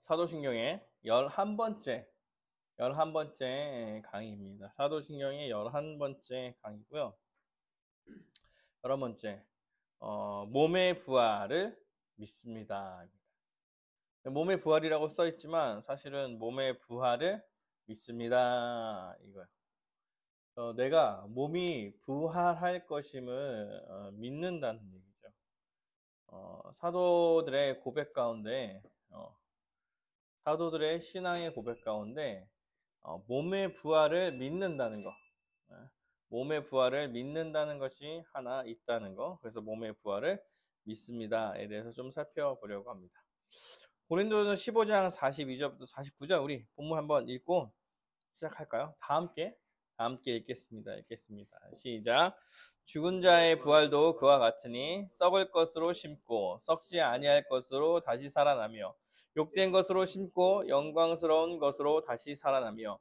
사도신경의 11번째 강의입니다. 사도신경의 11번째 강의고요. 11번째, 몸의 부활을 믿습니다. 몸의 부활이라고 써있지만 사실은 몸의 부활을 믿습니다. 이거요. 내가 몸이 부활할 것임을 믿는다는 얘기죠. 사도들의 고백 가운데 사도들의 신앙의 고백 가운데 몸의 부활을 믿는다는 거, 몸의 부활을 믿는다는 것이 하나 있다는 거. 그래서 몸의 부활을 믿습니다에 대해서 좀 살펴보려고 합니다. 고린도전서 15장 42절부터 49절 우리 본문 한번 읽고 시작할까요? 다 함께 읽겠습니다. 시작. 죽은 자의 부활도 그와 같으니 썩을 것으로 심고 썩지 아니할 것으로 다시 살아나며 욕된 것으로 심고 영광스러운 것으로 다시 살아나며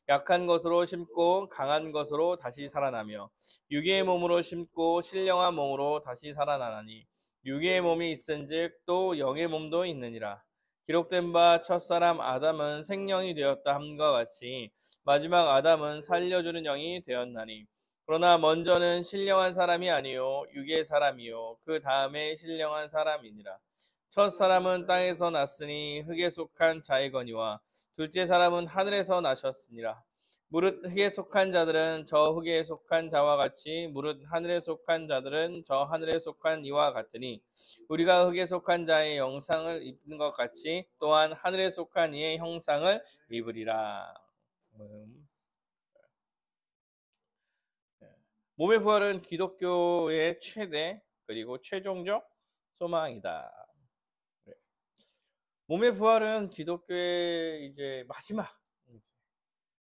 약한 것으로 심고 강한 것으로 다시 살아나며 육의 몸으로 심고 신령한 몸으로 다시 살아나나니 육의 몸이 있은즉 또 영의 몸도 있느니라. 기록된 바 첫사람 아담은 생령이 되었다 함과 같이 마지막 아담은 살려주는 영이 되었나니 그러나 먼저는 신령한 사람이 아니요 육의 사람이요 그 다음에 신령한 사람이니라. 첫 사람은 땅에서 났으니 흙에 속한 자이거니와 둘째 사람은 하늘에서 나셨으니라. 무릇 흙에 속한 자들은 저 흙에 속한 자와 같이 무릇 하늘에 속한 자들은 저 하늘에 속한 이와 같으니 우리가 흙에 속한 자의 형상을 입는 것 같이 또한 하늘에 속한 이의 형상을 입으리라. 몸의 부활은 기독교의 최대 그리고 최종적 소망이다. 몸의 부활은 기독교의 이제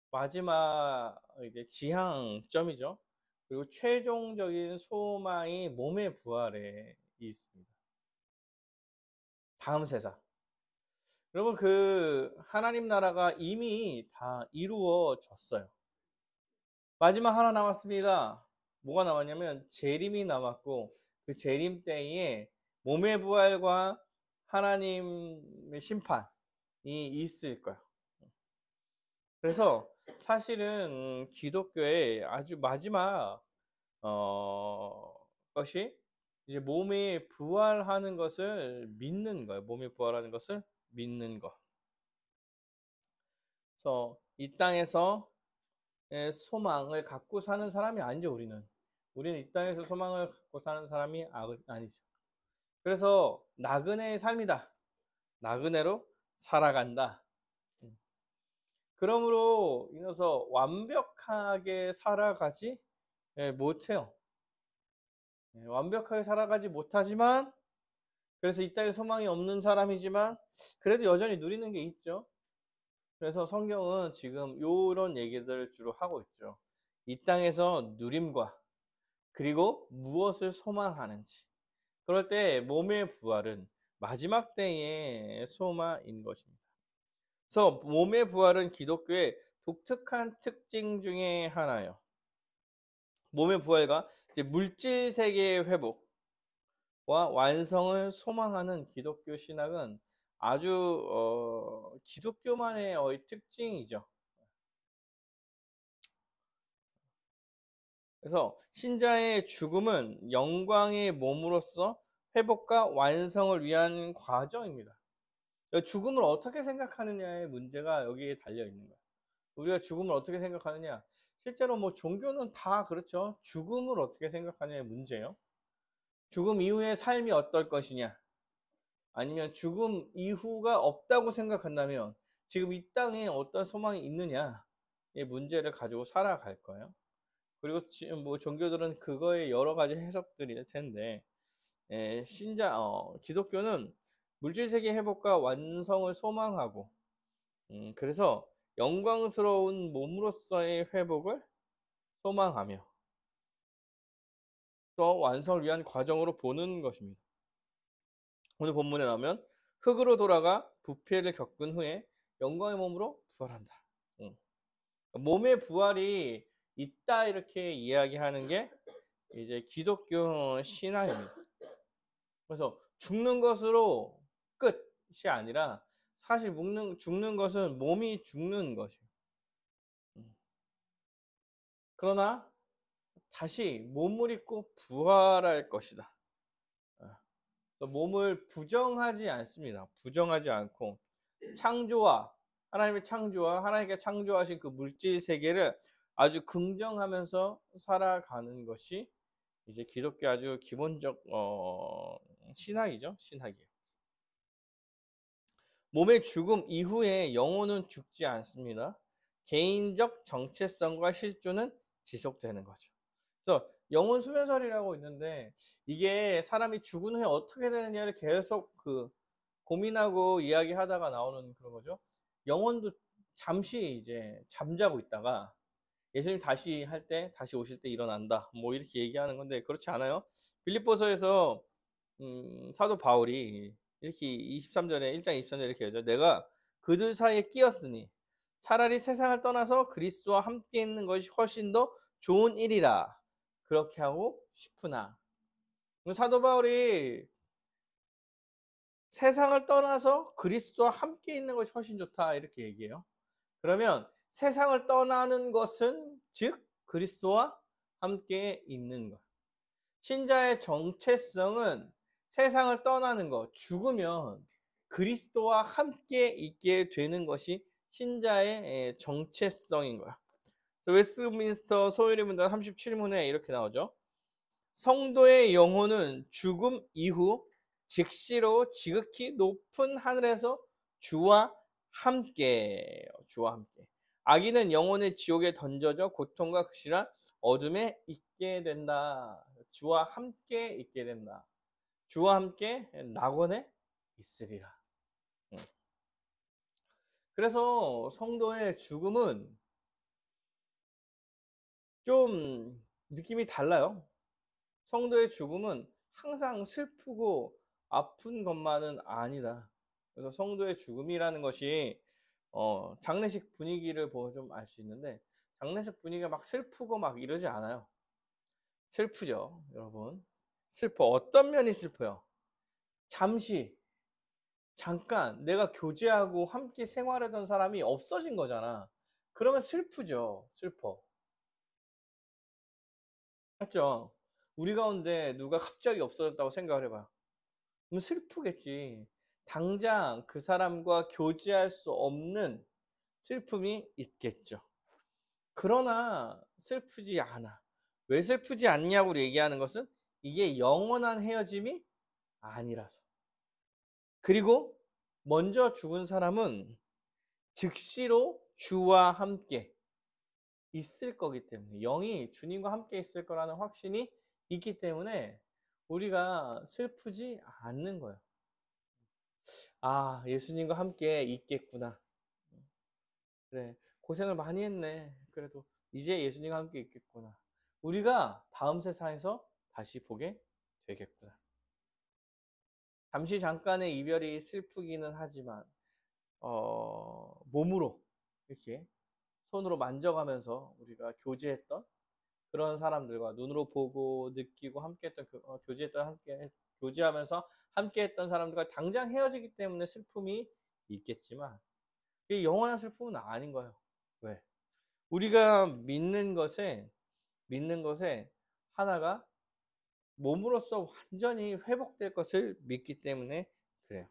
마지막 이제 지향점이죠. 그리고 최종적인 소망이 몸의 부활에 있습니다. 다음 세상. 여러분, 그 하나님 나라가 이미 다 이루어졌어요. 마지막 하나 남았습니다. 뭐가 남았냐면 재림이 남았고 그 재림 때에 몸의 부활과 하나님의 심판이 있을 거예요. 그래서 사실은 기독교의 아주 마지막 것이 이제 몸이 부활하는 것을 믿는 거예요. 몸이 부활하는 것을 믿는 거. 그래서 이 땅에서 소망을 갖고 사는 사람이 아니죠. 우리는 이 땅에서 소망을 갖고 사는 사람이 아니죠. 그래서 나그네의 삶이다. 나그네로 살아간다. 그러므로 인해서 완벽하게 살아가지 못해요. 완벽하게 살아가지 못하지만 그래서 이 땅에 소망이 없는 사람이지만 그래도 여전히 누리는 게 있죠. 그래서 성경은 지금 이런 얘기들을 주로 하고 있죠. 이 땅에서 누림과 그리고 무엇을 소망하는지. 그럴 때 몸의 부활은 마지막 때의 소망인 것입니다. 그래서 몸의 부활은 기독교의 독특한 특징 중에 하나예요. 몸의 부활과 이제 물질 세계의 회복과 완성을 소망하는 기독교 신학은 아주 기독교만의 특징이죠. 그래서 신자의 죽음은 영광의 몸으로서 회복과 완성을 위한 과정입니다. 죽음을 어떻게 생각하느냐의 문제가 여기에 달려 있는 거예요. 우리가 죽음을 어떻게 생각하느냐? 실제로 뭐 종교는 다 그렇죠. 죽음을 어떻게 생각하느냐의 문제예요. 죽음 이후의 삶이 어떨 것이냐? 아니면 죽음 이후가 없다고 생각한다면 지금 이 땅에 어떤 소망이 있느냐의 문제를 가지고 살아갈 거예요. 그리고 지금 뭐 종교들은 그거에 여러 가지 해석들이 될 텐데 기독교는 물질세계 회복과 완성을 소망하고 그래서 영광스러운 몸으로서의 회복을 소망하며 또 완성을 위한 과정으로 보는 것입니다. 오늘 본문에 나오면 흙으로 돌아가 부패를 겪은 후에 영광의 몸으로 부활한다. 몸의 부활이 있다 이렇게 이야기하는 게 이제 기독교 신앙입니다. 그래서 죽는 것으로 끝이 아니라 사실 죽는 것은 몸이 죽는 것이에요. 그러나 다시 몸을 입고 부활할 것이다. 몸을 부정하지 않습니다. 부정하지 않고 하나님께 창조하신 그 물질 세계를 아주 긍정하면서 살아가는 것이 이제 기독교 아주 기본적 신학이죠. 신학이에요. 몸의 죽음 이후에 영혼은 죽지 않습니다. 개인적 정체성과 실존은 지속되는 거죠. 그래서 영혼 수면설이라고 있는데 이게 사람이 죽은 후에 어떻게 되느냐를 계속 고민하고 이야기하다가 나오는 그런 거죠. 영혼도 잠시 이제 잠자고 있다가 예수님 다시 오실 때 일어난다. 뭐 이렇게 얘기하는 건데 그렇지 않아요. 빌립보서에서 사도 바울이 이렇게 23절에 1장 23절에 이렇게 하죠. 내가 그들 사이에 끼었으니 차라리 세상을 떠나서 그리스도와 함께 있는 것이 훨씬 더 좋은 일이라 그렇게 하고 싶으나. 사도 바울이 세상을 떠나서 그리스도와 함께 있는 것이 훨씬 좋다 이렇게 얘기해요. 그러면 세상을 떠나는 것은 즉 그리스도와 함께 있는 것. 신자의 정체성은 세상을 떠나는 것, 죽으면 그리스도와 함께 있게 되는 것이 신자의 정체성인 거야. 웨스트민스터 소요리문단 37문에 이렇게 나오죠. 성도의 영혼은 죽음 이후 즉시로 지극히 높은 하늘에서 주와 함께. 악인은 영혼의 지옥에 던져져 고통과 극심한 어둠에 있게 된다. 주와 함께 있게 된다. 주와 함께 낙원에 있으리라. 그래서 성도의 죽음은 좀 느낌이 달라요. 성도의 죽음은 항상 슬프고 아픈 것만은 아니다. 그래서 성도의 죽음이라는 것이 장례식 분위기를 보면 좀 알 수 있는데 장례식 분위기가 막 슬프고 막 이러지 않아요. 슬프죠, 여러분. 어떤 면이 슬퍼요? 잠깐 내가 교제하고 함께 생활하던 사람이 없어진 거잖아. 그러면 슬프죠. 맞죠? 우리 가운데 누가 갑자기 없어졌다고 생각을 해봐요. 그럼 슬프겠지. 당장 그 사람과 교제할 수 없는 슬픔이 있겠죠. 그러나 슬프지 않아. 왜 슬프지 않냐고 얘기하는 것은 이게 영원한 헤어짐이 아니라서. 그리고 먼저 죽은 사람은 즉시로 주와 함께 있을 거기 때문에, 영이 주님과 함께 있을 거라는 확신이 있기 때문에 우리가 슬프지 않는 거예요. 아, 예수님과 함께 있겠구나. 그래, 고생을 많이 했네. 그래도 이제 예수님과 함께 있겠구나. 우리가 다음 세상에서 다시 보게 되겠구나. 잠깐의 이별이 슬프기는 하지만 몸으로 이렇게 손으로 만져가면서 우리가 교제했던 그런 사람들과 눈으로 보고 느끼고 함께했던 교제하면서 함께했던 사람들과 당장 헤어지기 때문에 슬픔이 있겠지만 이게 영원한 슬픔은 아닌 거예요. 왜? 우리가 믿는 것에 하나가 몸으로서 완전히 회복될 것을 믿기 때문에 그래요.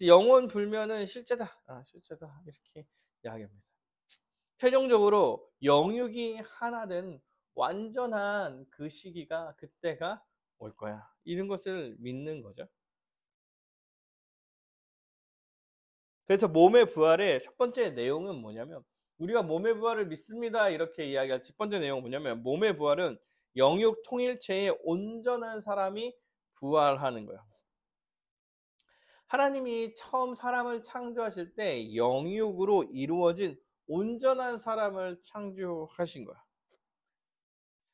영원 불면은 실제다. 실제다. 이렇게 이야기합니다. 최종적으로 영육이 하나 된 완전한 그 시기가 그때가 올 거야. 이런 것을 믿는 거죠. 그래서 몸의 부활의 첫 번째 내용은 뭐냐면 우리가 몸의 부활을 믿습니다. 이렇게 이야기할 첫 번째 내용은 뭐냐면 몸의 부활은 영육 통일체의 온전한 사람이 부활하는 거예요. 하나님이 처음 사람을 창조하실 때 영육으로 이루어진 온전한 사람을 창조하신 거야.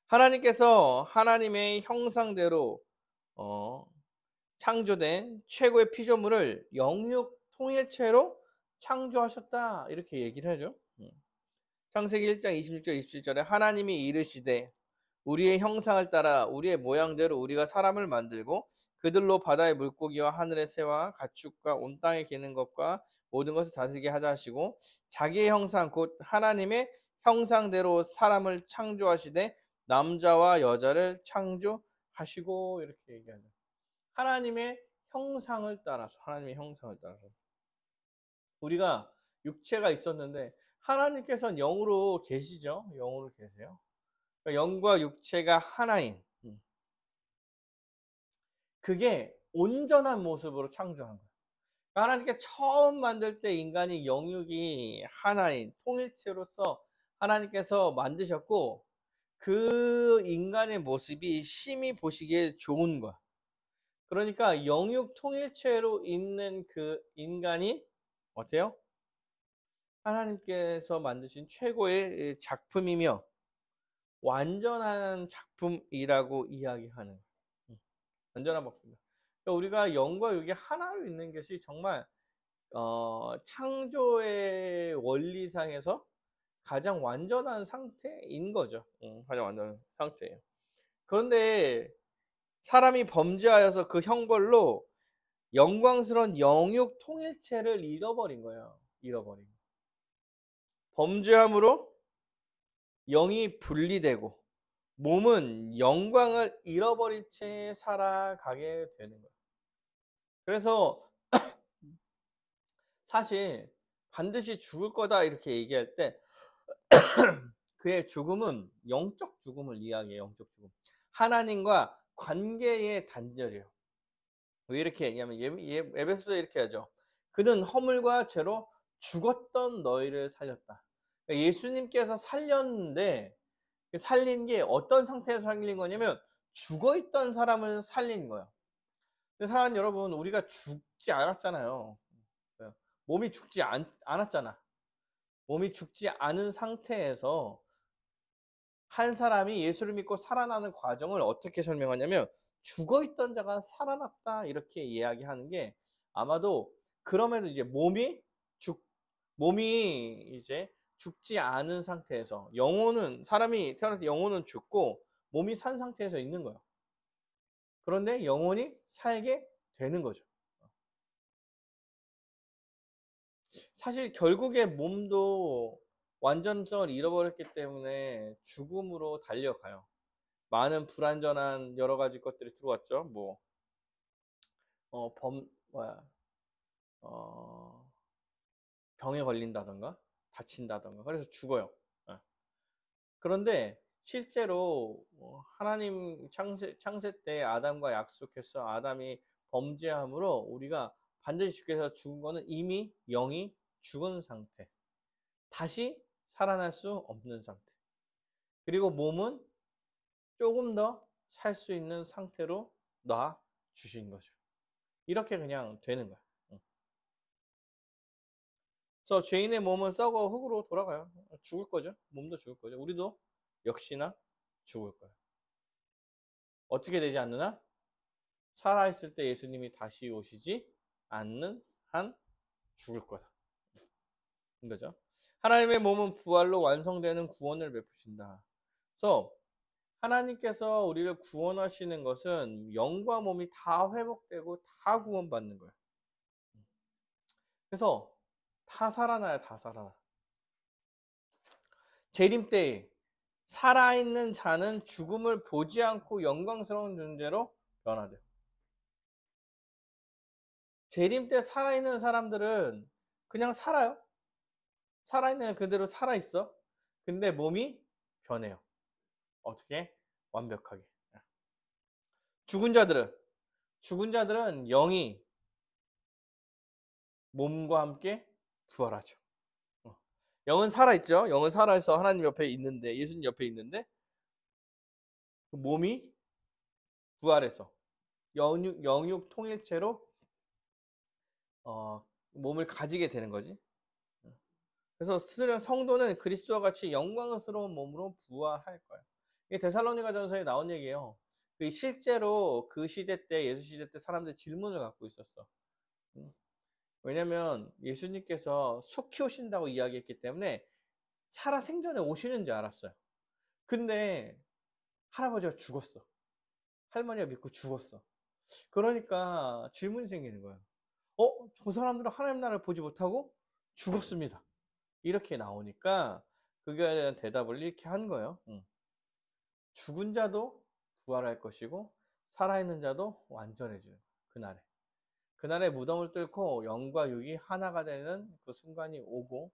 하나님께서 하나님의 형상대로 창조된 최고의 피조물을 영육 통일체로 창조하셨다. 이렇게 얘기를 하죠. 창세기 1장 26절 27절에 하나님이 이르시되 우리의 형상을 따라 우리의 모양대로 우리가 사람을 만들고 그들로 바다의 물고기와 하늘의 새와 가축과 온 땅에 기는 것과 모든 것을 다스리게 하자 하시고 자기의 형상 곧 하나님의 형상대로 사람을 창조하시되 남자와 여자를 창조하시고 이렇게 얘기하죠. 하나님의 형상을 따라서 하나님의 형상을 따라서 우리가 육체가 있었는데 하나님께서는 영으로 계시죠. 영으로 계세요. 그러니까 영과 육체가 하나인 그게 온전한 모습으로 창조한 거예요. 그러니까 하나님께 처음 만들 때 인간이 영육이 하나인 통일체로서 하나님께서 만드셨고 그 인간의 모습이 심히 보시기에 좋은 거야. 그러니까 영육 통일체로 있는 그 인간이 어때요? 하나님께서 만드신 최고의 작품이며 완전한 작품이라고 이야기하는 완전한 작품입니다. 그러니까 우리가 영과 육이 하나로 있는 것이 정말 창조의 원리상에서 가장 완전한 상태인 거죠. 가장 완전한 상태예요. 그런데 사람이 범죄하여서 그 형벌로 영광스러운 영육 통일체를 잃어버린 거예요. 잃어버린. 범죄함으로 영이 분리되고 몸은 영광을 잃어버린 채 살아가게 되는 거예요. 그래서 사실 반드시 죽을 거다 이렇게 얘기할 때 그의 죽음은 영적 죽음을 이야기해요. 영적 죽음. 하나님과 관계의 단절이에요. 왜 이렇게 얘기하면 에베소서에 이렇게 하죠. 그는 허물과 죄로 죽었던 너희를 살렸다. 그러니까 예수님께서 살렸는데 살린 게 어떤 상태에서 살린 거냐면 죽어있던 사람을 살린 거예요. 근데 사랑하는 여러분, 우리가 죽지 않았잖아요. 몸이 죽지 않았잖아. 몸이 죽지 않은 상태에서 한 사람이 예수를 믿고 살아나는 과정을 어떻게 설명하냐면 죽어있던 자가 살아났다 이렇게 이야기하는 게 아마도 그럼에도 이제 몸이 이제 죽지 않은 상태에서 영혼은 사람이 태어날 때 영혼은 죽고 몸이 산 상태에서 있는 거예요. 그런데 영혼이 살게 되는 거죠. 사실 결국에 몸도 완전성을 잃어버렸기 때문에 죽음으로 달려가요. 많은 불완전한 여러 가지 것들이 들어왔죠. 뭐, 어, 병에 걸린다던가, 다친다던가, 그래서 죽어요. 예. 그런데 실제로 하나님 창세 때 아담과 약속해서 아담이 범죄함으로 우리가 반드시 죽게 해서 죽은 거는 이미 영이 죽은 상태. 다시 살아날 수 없는 상태. 그리고 몸은 조금 더 살 수 있는 상태로 놔 주신 거죠. 이렇게 그냥 되는 거야. 그래서 죄인의 몸은 썩어 흙으로 돌아가요. 죽을 거죠. 몸도 죽을 거죠. 우리도 역시나 죽을 거예요. 어떻게 되지 않느냐? 살아있을 때 예수님이 다시 오시지 않는 한 죽을 거다. 이거죠. 하나님의 몸은 부활로 완성되는 구원을 베푸신다. 그래서 하나님께서 우리를 구원하시는 것은 영과 몸이 다 회복되고 다 구원받는 거예요. 그래서 다 살아나요. 다 살아나. 재림 때에 살아있는 자는 죽음을 보지 않고 영광스러운 존재로 변화돼요. 재림 때 살아있는 사람들은 그냥 살아요. 살아있는 그대로 살아있어. 근데 몸이 변해요. 어떻게? 완벽하게. 죽은 자들은 영이 몸과 함께 부활하죠. 영은 살아있죠. 영은 살아있어 하나님 옆에 있는데, 예수님 옆에 있는데, 그 몸이 부활해서 영육 통일체로 몸을 가지게 되는 거지. 그래서 성도는 그리스도와 같이 영광스러운 몸으로 부활할 거예요. 이게 데살로니가전서에 나온 얘기예요. 실제로 그 시대 때 예수 시대 때 사람들이 질문을 갖고 있었어. 왜냐면 예수님께서 속히 오신다고 이야기했기 때문에 살아 생전에 오시는 줄 알았어요. 근데 할아버지가 죽었어. 할머니가 믿고 죽었어. 그러니까 질문이 생기는 거예요. 저 사람들은 하나님 나라를 보지 못하고 죽었습니다. 이렇게 나오니까 그거에 대한 대답을 이렇게 한 거예요. 죽은 자도 부활할 것이고 살아있는 자도 완전해지는 그날에. 그날에 무덤을 뚫고 영과 육이 하나가 되는 그 순간이 오고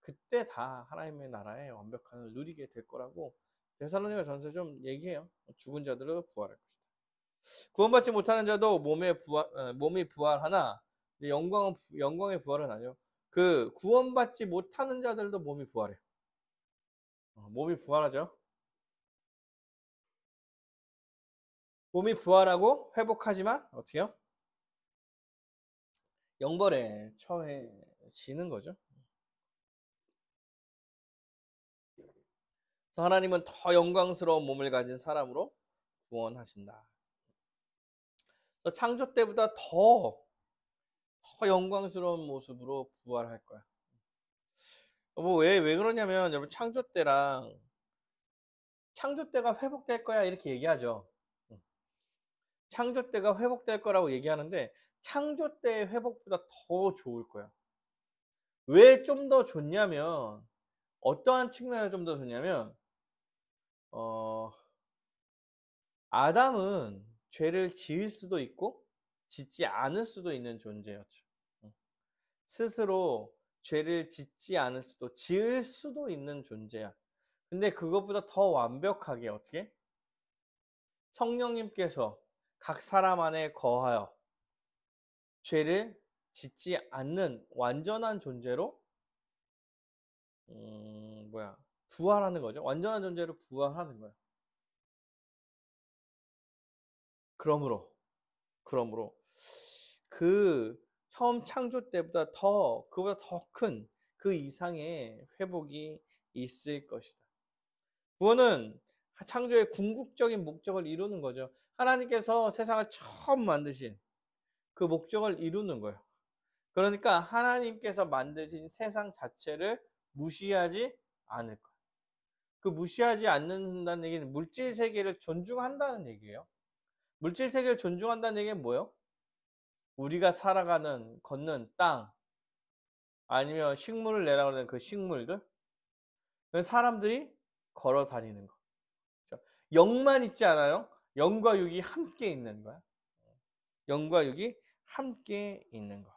그때 다 하나님의 나라의 완벽함을 누리게 될 거라고 데살로니가 전서 좀 얘기해요. 죽은 자들은 부활할 것이다. 구원받지 못하는 자도 몸이 부활하나 영광의 부활은 아니요. 그 구원받지 못하는 자들도 몸이 부활해요. 몸이 부활하죠. 몸이 부활하고 회복하지만 어떻게요? 영벌에 처해지는 거죠. 하나님은 더 영광스러운 몸을 가진 사람으로 구원하신다. 창조 때보다 더 영광스러운 모습으로 부활할 거야. 왜 그러냐면 여러분 창조 때가 회복될 거야 이렇게 얘기하죠. 창조 때가 회복될 거라고 얘기하는데 창조 때의 회복보다 더 좋을 거야. 왜 좀 더 좋냐면 어떠한 측면에서 좀 더 좋냐면 아담은 죄를 지을 수도 있고 짓지 않을 수도 있는 존재였죠. 스스로 죄를 짓지 않을 수도 지을 수도 있는 존재야. 근데 그것보다 더 완벽하게 어떻게? 성령님께서 각 사람 안에 거하여 죄를 짓지 않는 완전한 존재로 부활하는 거죠. 완전한 존재로 부활하는 거예요. 그러므로 그 처음 창조 때보다 그보다 더 큰 그 이상의 회복이 있을 것이다. 구원은 창조의 궁극적인 목적을 이루는 거죠. 하나님께서 세상을 처음 만드신 그 목적을 이루는 거예요. 그러니까 하나님께서 만드신 세상 자체를 무시하지 않을 거예요. 그 무시하지 않는다는 얘기는 물질 세계를 존중한다는 얘기예요. 물질 세계를 존중한다는 얘기는 뭐예요? 우리가 걷는 땅, 아니면 식물을 내라 그러는 그 식물들, 사람들이 걸어 다니는 거. 영만 있지 않아요? 영과 육이 함께 있는 거야. 영과 육이 함께 있는 거.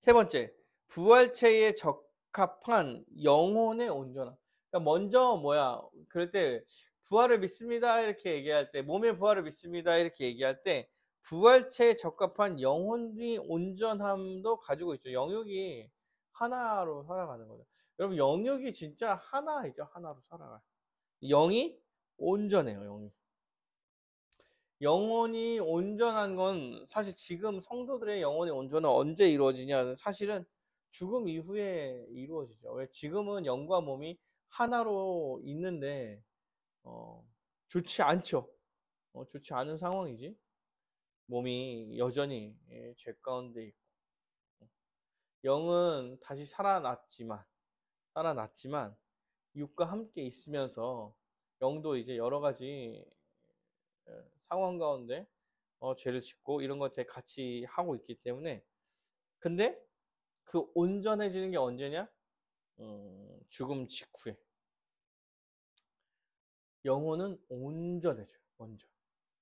세 번째, 부활체에 적합한 영혼의 온전함. 그러니까 먼저 그럴 때 부활을 믿습니다 이렇게 얘기할 때, 몸의 부활을 믿습니다 이렇게 얘기할 때 부활체에 적합한 영혼이 온전함도 가지고 있죠. 영육이 하나로 살아가는 거죠. 여러분 영육이 진짜 하나이죠. 하나로 살아가요. 영이 온전해요. 영혼이 온전한 건 사실 지금 성도들의 영혼의 온전은 언제 이루어지냐? 사실은 죽음 이후에 이루어지죠. 왜? 지금은 영과 몸이 하나로 있는데 좋지 않죠. 좋지 않은 상황이지. 몸이 여전히 죄 가운데 있고 영은 다시 살아났지만 육과 함께 있으면서 영도 이제 여러 가지 상황 가운데 죄를 짓고 이런 것들 같이 하고 있기 때문에 근데 그 온전해지는 게 언제냐? 죽음 직후에 영혼은 온전해져요.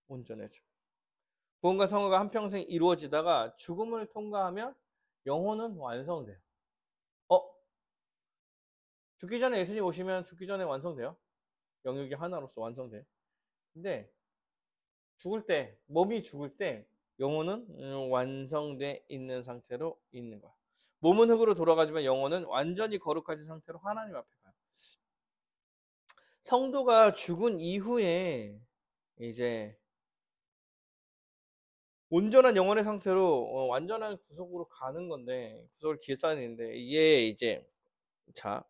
온전해져. 구원과 성화가 한평생 이루어지다가 죽음을 통과하면 영혼은 완성돼요. 죽기 전에 예수님 오시면 죽기 전에 완성돼요. 영육이 하나로서 완성돼. 근데 몸이 죽을 때 영혼은 완성돼 있는 상태로 있는 거야. 몸은 흙으로 돌아가지만 영혼은 완전히 거룩해진 상태로 하나님 앞에 가요. 성도가 죽은 이후에 이제 온전한 영혼의 상태로 완전한 구속으로 가는 건데 구속을 기획하는데 이게 이제 자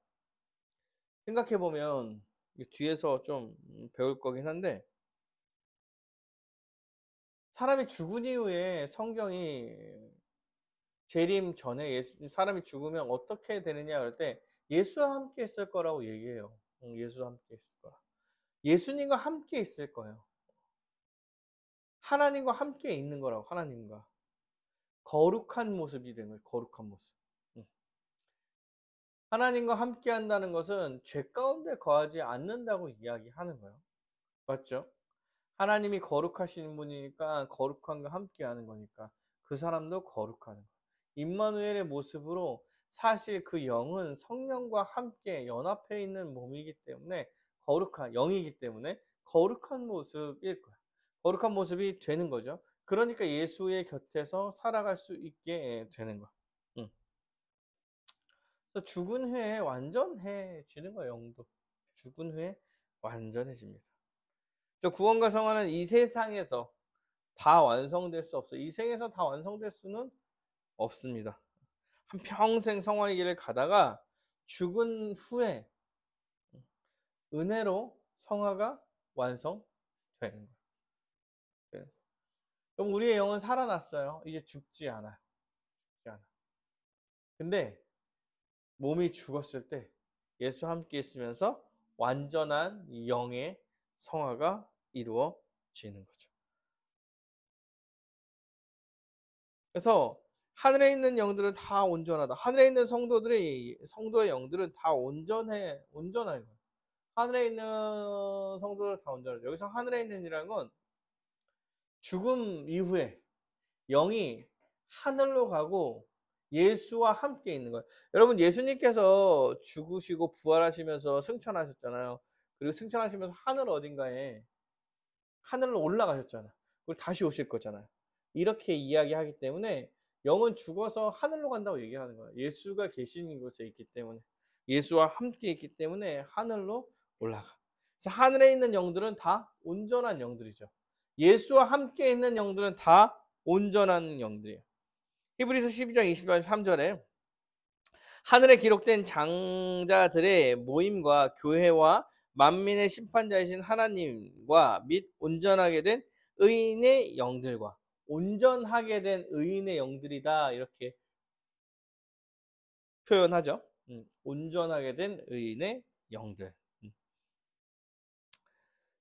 생각해 보면 뒤에서 좀 배울 거긴 한데 사람이 죽은 이후에 성경이 재림 전에 사람이 죽으면 어떻게 되느냐 그럴 때 예수와 함께 있을 거라고 얘기해요. 예수와 함께 있을 거라. 예수님과 함께 있을 거예요. 하나님과 함께 있는 거라고, 하나님과. 거룩한 모습이 되는 거예요, 거룩한 모습. 하나님과 함께 한다는 것은 죄 가운데 거하지 않는다고 이야기하는 거예요. 맞죠? 하나님이 거룩하신 분이니까 거룩함과 함께 하는 거니까 그 사람도 거룩하는 거예요. 임마누엘의 모습으로 사실 그 영은 성령과 함께 연합해 있는 몸이기 때문에 거룩한 영이기 때문에 거룩한 모습일 거야. 거룩한 모습이 되는 거죠. 그러니까 예수의 곁에서 살아갈 수 있게 되는 거야. 응. 그래서 죽은 후에 완전해지는 거예요. 영도 죽은 후에 완전해집니다. 저 구원과 성화는 이 세상에서 다 완성될 수 없어요. 이 생에서 다 완성될 수는 없습니다. 한 평생 성화의 길을 가다가 죽은 후에 은혜로 성화가 완성되는 거예요. 네. 그럼 우리의 영은 살아났어요. 이제 죽지 않아요. 죽지 않아. 근데 몸이 죽었을 때 예수와 함께 있으면서 완전한 영의 성화가 이루어지는 거죠. 그래서 하늘에 있는 영들은 다 온전하다. 하늘에 있는 성도의 영들은 다 온전해, 온전한 거예요. 하늘에 있는 성도들 다 온전하죠. 여기서 하늘에 있는이라는 건 죽음 이후에 영이 하늘로 가고 예수와 함께 있는 거예요. 여러분, 예수님께서 죽으시고 부활하시면서 승천하셨잖아요. 그리고 승천하시면서 하늘 어딘가에 하늘로 올라가셨잖아요. 그리고 다시 오실 거잖아요. 이렇게 이야기하기 때문에 영은 죽어서 하늘로 간다고 얘기하는 거예요. 예수가 계시는 곳에 있기 때문에. 예수와 함께 있기 때문에 하늘로 올라가. 그래서 하늘에 있는 영들은 다 온전한 영들이죠. 예수와 함께 있는 영들은 다 온전한 영들이에요. 히브리서 12장 23절에 하늘에 기록된 장자들의 모임과 교회와 만민의 심판자이신 하나님과 및 온전하게 된 의인의 영들과 온전하게 된 의인의 영들이다 이렇게 표현하죠. 온전하게 된 의인의 영들.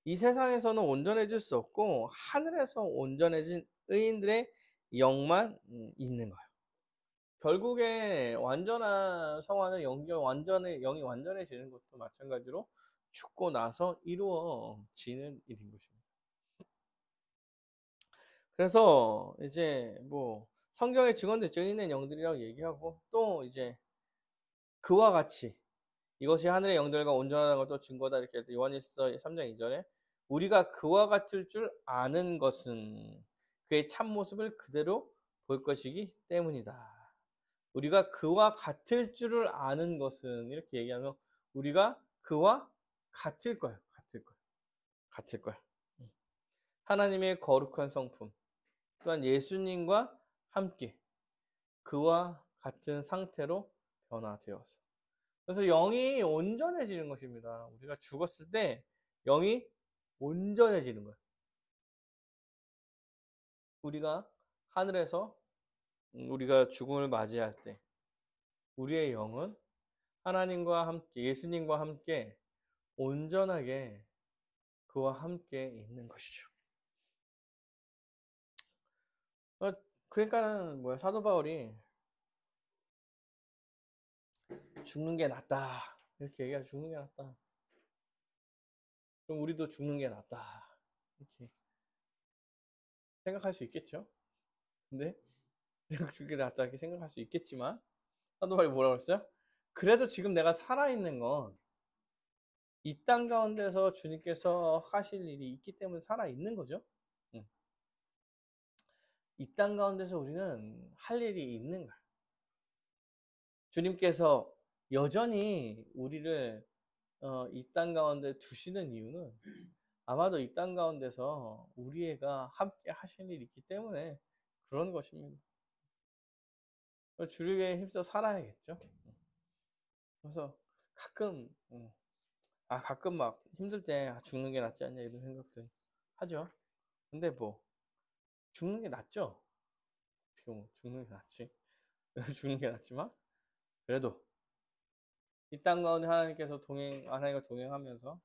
이 세상에서는 온전해질 수 없고 하늘에서 온전해진 의인들의 영만 있는 거예요. 결국에 완전한 성화는 영이 완전해지는 것도 마찬가지로 죽고 나서 이루어지는 일인 것입니다. 그래서 이제 뭐 성경에 증언된 증인의 영들이라고 얘기하고 또 이제 그와 같이 이것이 하늘의 영들과 온전하다는 것도 증거다 이렇게 할 때 요한일서 3장 2절에 우리가 그와 같을 줄 아는 것은 그의 참모습을 그대로 볼 것이기 때문이다. 우리가 그와 같을 줄을 아는 것은 이렇게 얘기하면 우리가 그와 같을 거예요. 같을 거예요. 같을 거예요. 하나님의 거룩한 성품 또한 예수님과 함께 그와 같은 상태로 변화되어서 그래서 영이 온전해지는 것입니다. 우리가 죽었을 때 영이 온전해지는 거예요. 우리가 하늘에서 우리가 죽음을 맞이할 때 우리의 영은 하나님과 함께 예수님과 함께 온전하게 그와 함께 있는 것이죠. 그러니까 뭐야 사도 바울이 죽는 게 낫다 이렇게 얘기하죠. 죽는 게 낫다. 그럼 우리도 죽는 게 낫다 이렇게 생각할 수 있겠죠. 근데 죽는 게 낫다 이렇게 생각할 수 있겠지만 사도 바울이 뭐라고 했어요? 그래도 지금 내가 살아있는 건 이 땅 가운데서 주님께서 하실 일이 있기 때문에 살아있는 거죠. 이 땅 가운데서 우리는 할 일이 있는 거야. 주님께서 여전히 우리를 이 땅 가운데 두시는 이유는 아마도 이 땅 가운데서 우리가 함께 하실 일이 있기 때문에 그런 것입니다. 주를 위해 힘써 살아야겠죠. 그래서 가끔 막 힘들 때 죽는 게 낫지 않냐 이런 생각들 하죠. 근데 뭐 죽는 게 낫죠. 어떻게 보면 죽는 게 낫지. 죽는 게 낫지만 그래도 이 땅 가운데 하나님과 동행하면서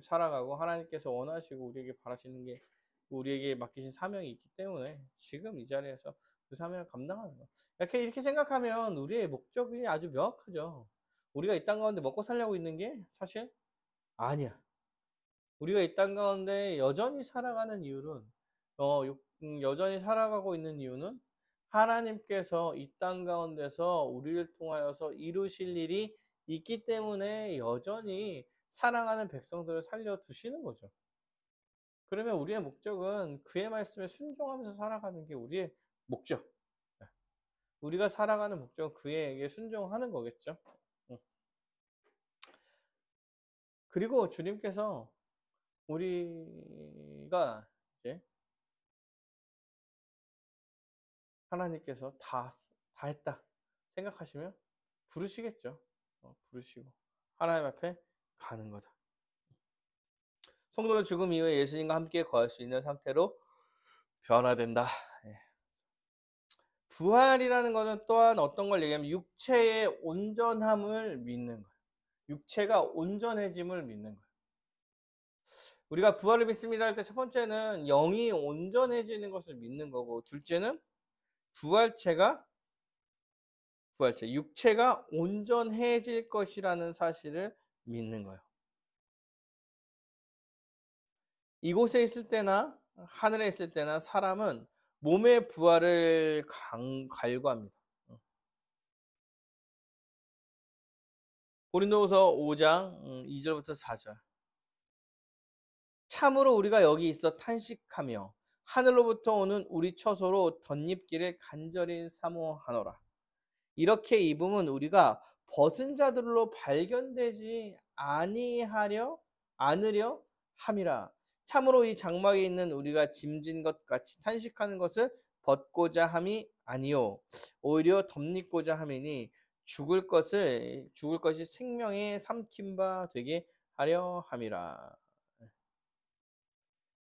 살아가고 하나님께서 원하시고 우리에게 바라시는 게 우리에게 맡기신 사명이 있기 때문에 지금 이 자리에서 그 사명을 감당하는 거. 이렇게 생각하면 우리의 목적이 아주 명확하죠. 우리가 이 땅 가운데 먹고 살려고 있는 게 사실 아니야. 우리가 이 땅 가운데 여전히 살아가는 이유는 여전히 살아가고 있는 이유는 하나님께서 이 땅 가운데서 우리를 통하여서 이루실 일이 있기 때문에 여전히 사랑하는 백성들을 살려두시는 거죠. 그러면 우리의 목적은 그의 말씀에 순종하면서 살아가는 게 우리의 목적. 우리가 살아가는 목적은 그에게 순종하는 거겠죠. 그리고 주님께서 우리가 이제 하나님께서 다 했다 생각하시면 부르시겠죠. 부르시고 하나님 앞에 가는 거다. 성도는 죽음 이후에 예수님과 함께 거할 수 있는 상태로 변화된다. 예. 부활이라는 것은 또한 어떤 걸 얘기하면 육체의 온전함을 믿는 거예요. 육체가 온전해짐을 믿는 거예요. 우리가 부활을 믿습니다 할 때 첫 번째는 영이 온전해지는 것을 믿는 거고, 둘째는 육체가 온전해질 것이라는 사실을 믿는 거예요. 이곳에 있을 때나 하늘에 있을 때나 사람은 몸의 부활을 갈구합니다. 고린도후서 5장 2절부터 4절. 참으로 우리가 여기 있어 탄식하며 하늘로부터 오는 우리 처소로 덧입기를 간절히 사모하노라. 이렇게 입음은 우리가 벗은 자들로 발견되지 않으려 함이라. 참으로 이 장막에 있는 우리가 짐진 것 같이 탄식하는 것을 벗고자 함이 아니요 오히려 덧입고자 함이니 죽을 것이 생명의 삼킨 바 되게 하려 함이라.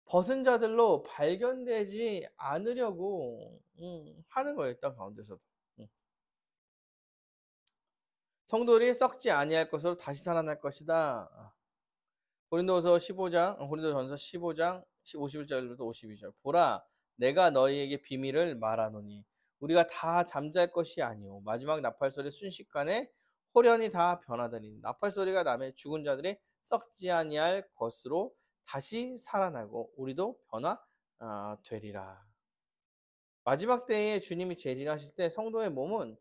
벗은 자들로 발견되지 않으려고 하는 거예요. 땅 가운데서도. 성도들이 썩지 아니할 것으로 다시 살아날 것이다. 고린도전서 15장 51절부터 52절. 보라, 내가 너희에게 비밀을 말하노니 우리가 다 잠잘 것이 아니오 마지막 나팔 소리 순식간에 호련히 다 변하더니 나팔 소리가 나매 죽은 자들이 썩지 아니할 것으로 다시 살아나고 우리도 변화되리라. 마지막 때에 주님이 재림하실 때 성도의 몸은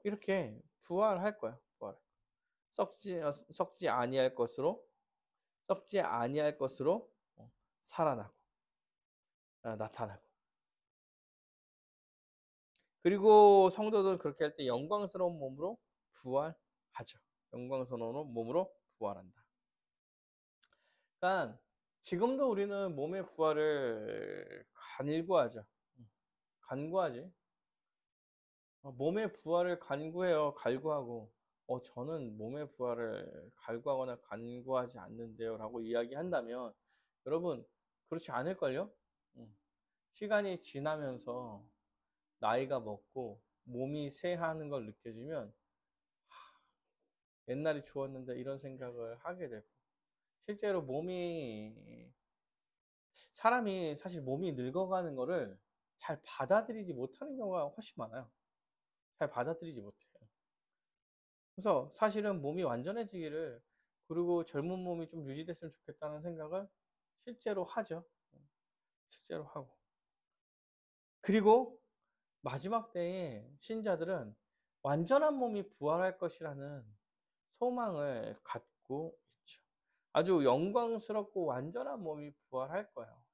이렇게 부활할 거예요. 썩지 아니할 것으로 살아나고 나타나고. 그리고 성도들은 그렇게 할 때 영광스러운 몸으로 부활하죠. 영광스러운 몸으로 부활한다. 그러니까 지금도 우리는 몸의 부활을 간구하지. 몸의 부활을 갈구하고 저는 몸의 부활을 갈구하거나 간구하지 않는데요 라고 이야기한다면 여러분 그렇지 않을걸요? 시간이 지나면서 나이가 먹고 몸이 쇠하는 걸 느껴지면 옛날이 좋았는데 이런 생각을 하게 되고, 실제로 사람이 사실 몸이 늙어가는 거를 잘 받아들이지 못하는 경우가 훨씬 많아요. 잘 받아들이지 못해요. 그래서 사실은 몸이 완전해지기를, 그리고 젊은 몸이 좀 유지됐으면 좋겠다는 생각을 실제로 하죠. 실제로 하고. 그리고 마지막 때에 신자들은 완전한 몸이 부활할 것이라는 소망을 갖고 있죠. 아주 영광스럽고 완전한 몸이 부활할 거예요.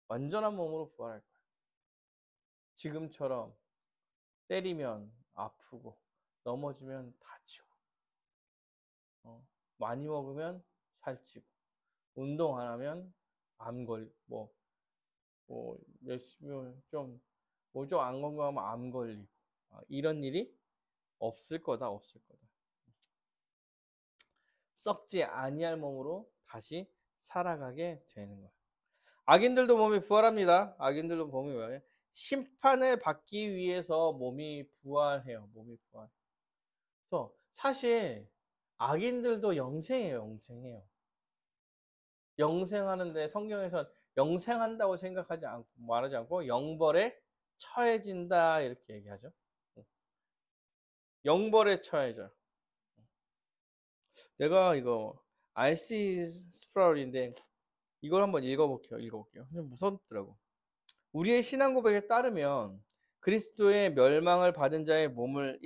완전한 몸으로 부활할 거예요. 지금처럼 때리면 아프고 넘어지면 다치고 많이 먹으면 살찌고 운동 안 하면 암 열심히 좀 안 건강하면 암 걸리고 이런 일이 없을 거다. 썩지 아니할 몸으로 다시 살아가게 되는 거예요. 악인들도 몸이 부활합니다. 악인들도 몸이 부활해요. 심판을 받기 위해서 몸이 부활해요. 그래서 사실 악인들도 영생해요. 영생하는데 성경에서 영생한다고 생각하지 않고 말하지 않고 영벌에 처해진다 이렇게 얘기하죠. 영벌에 처해져. 내가 이거 R.C. 스프라울인데 이걸 한번 읽어볼게요. 좀 무섭더라고. 우리의 신앙 고백에 따르면 그리스도는 멸망받은 자의 몸을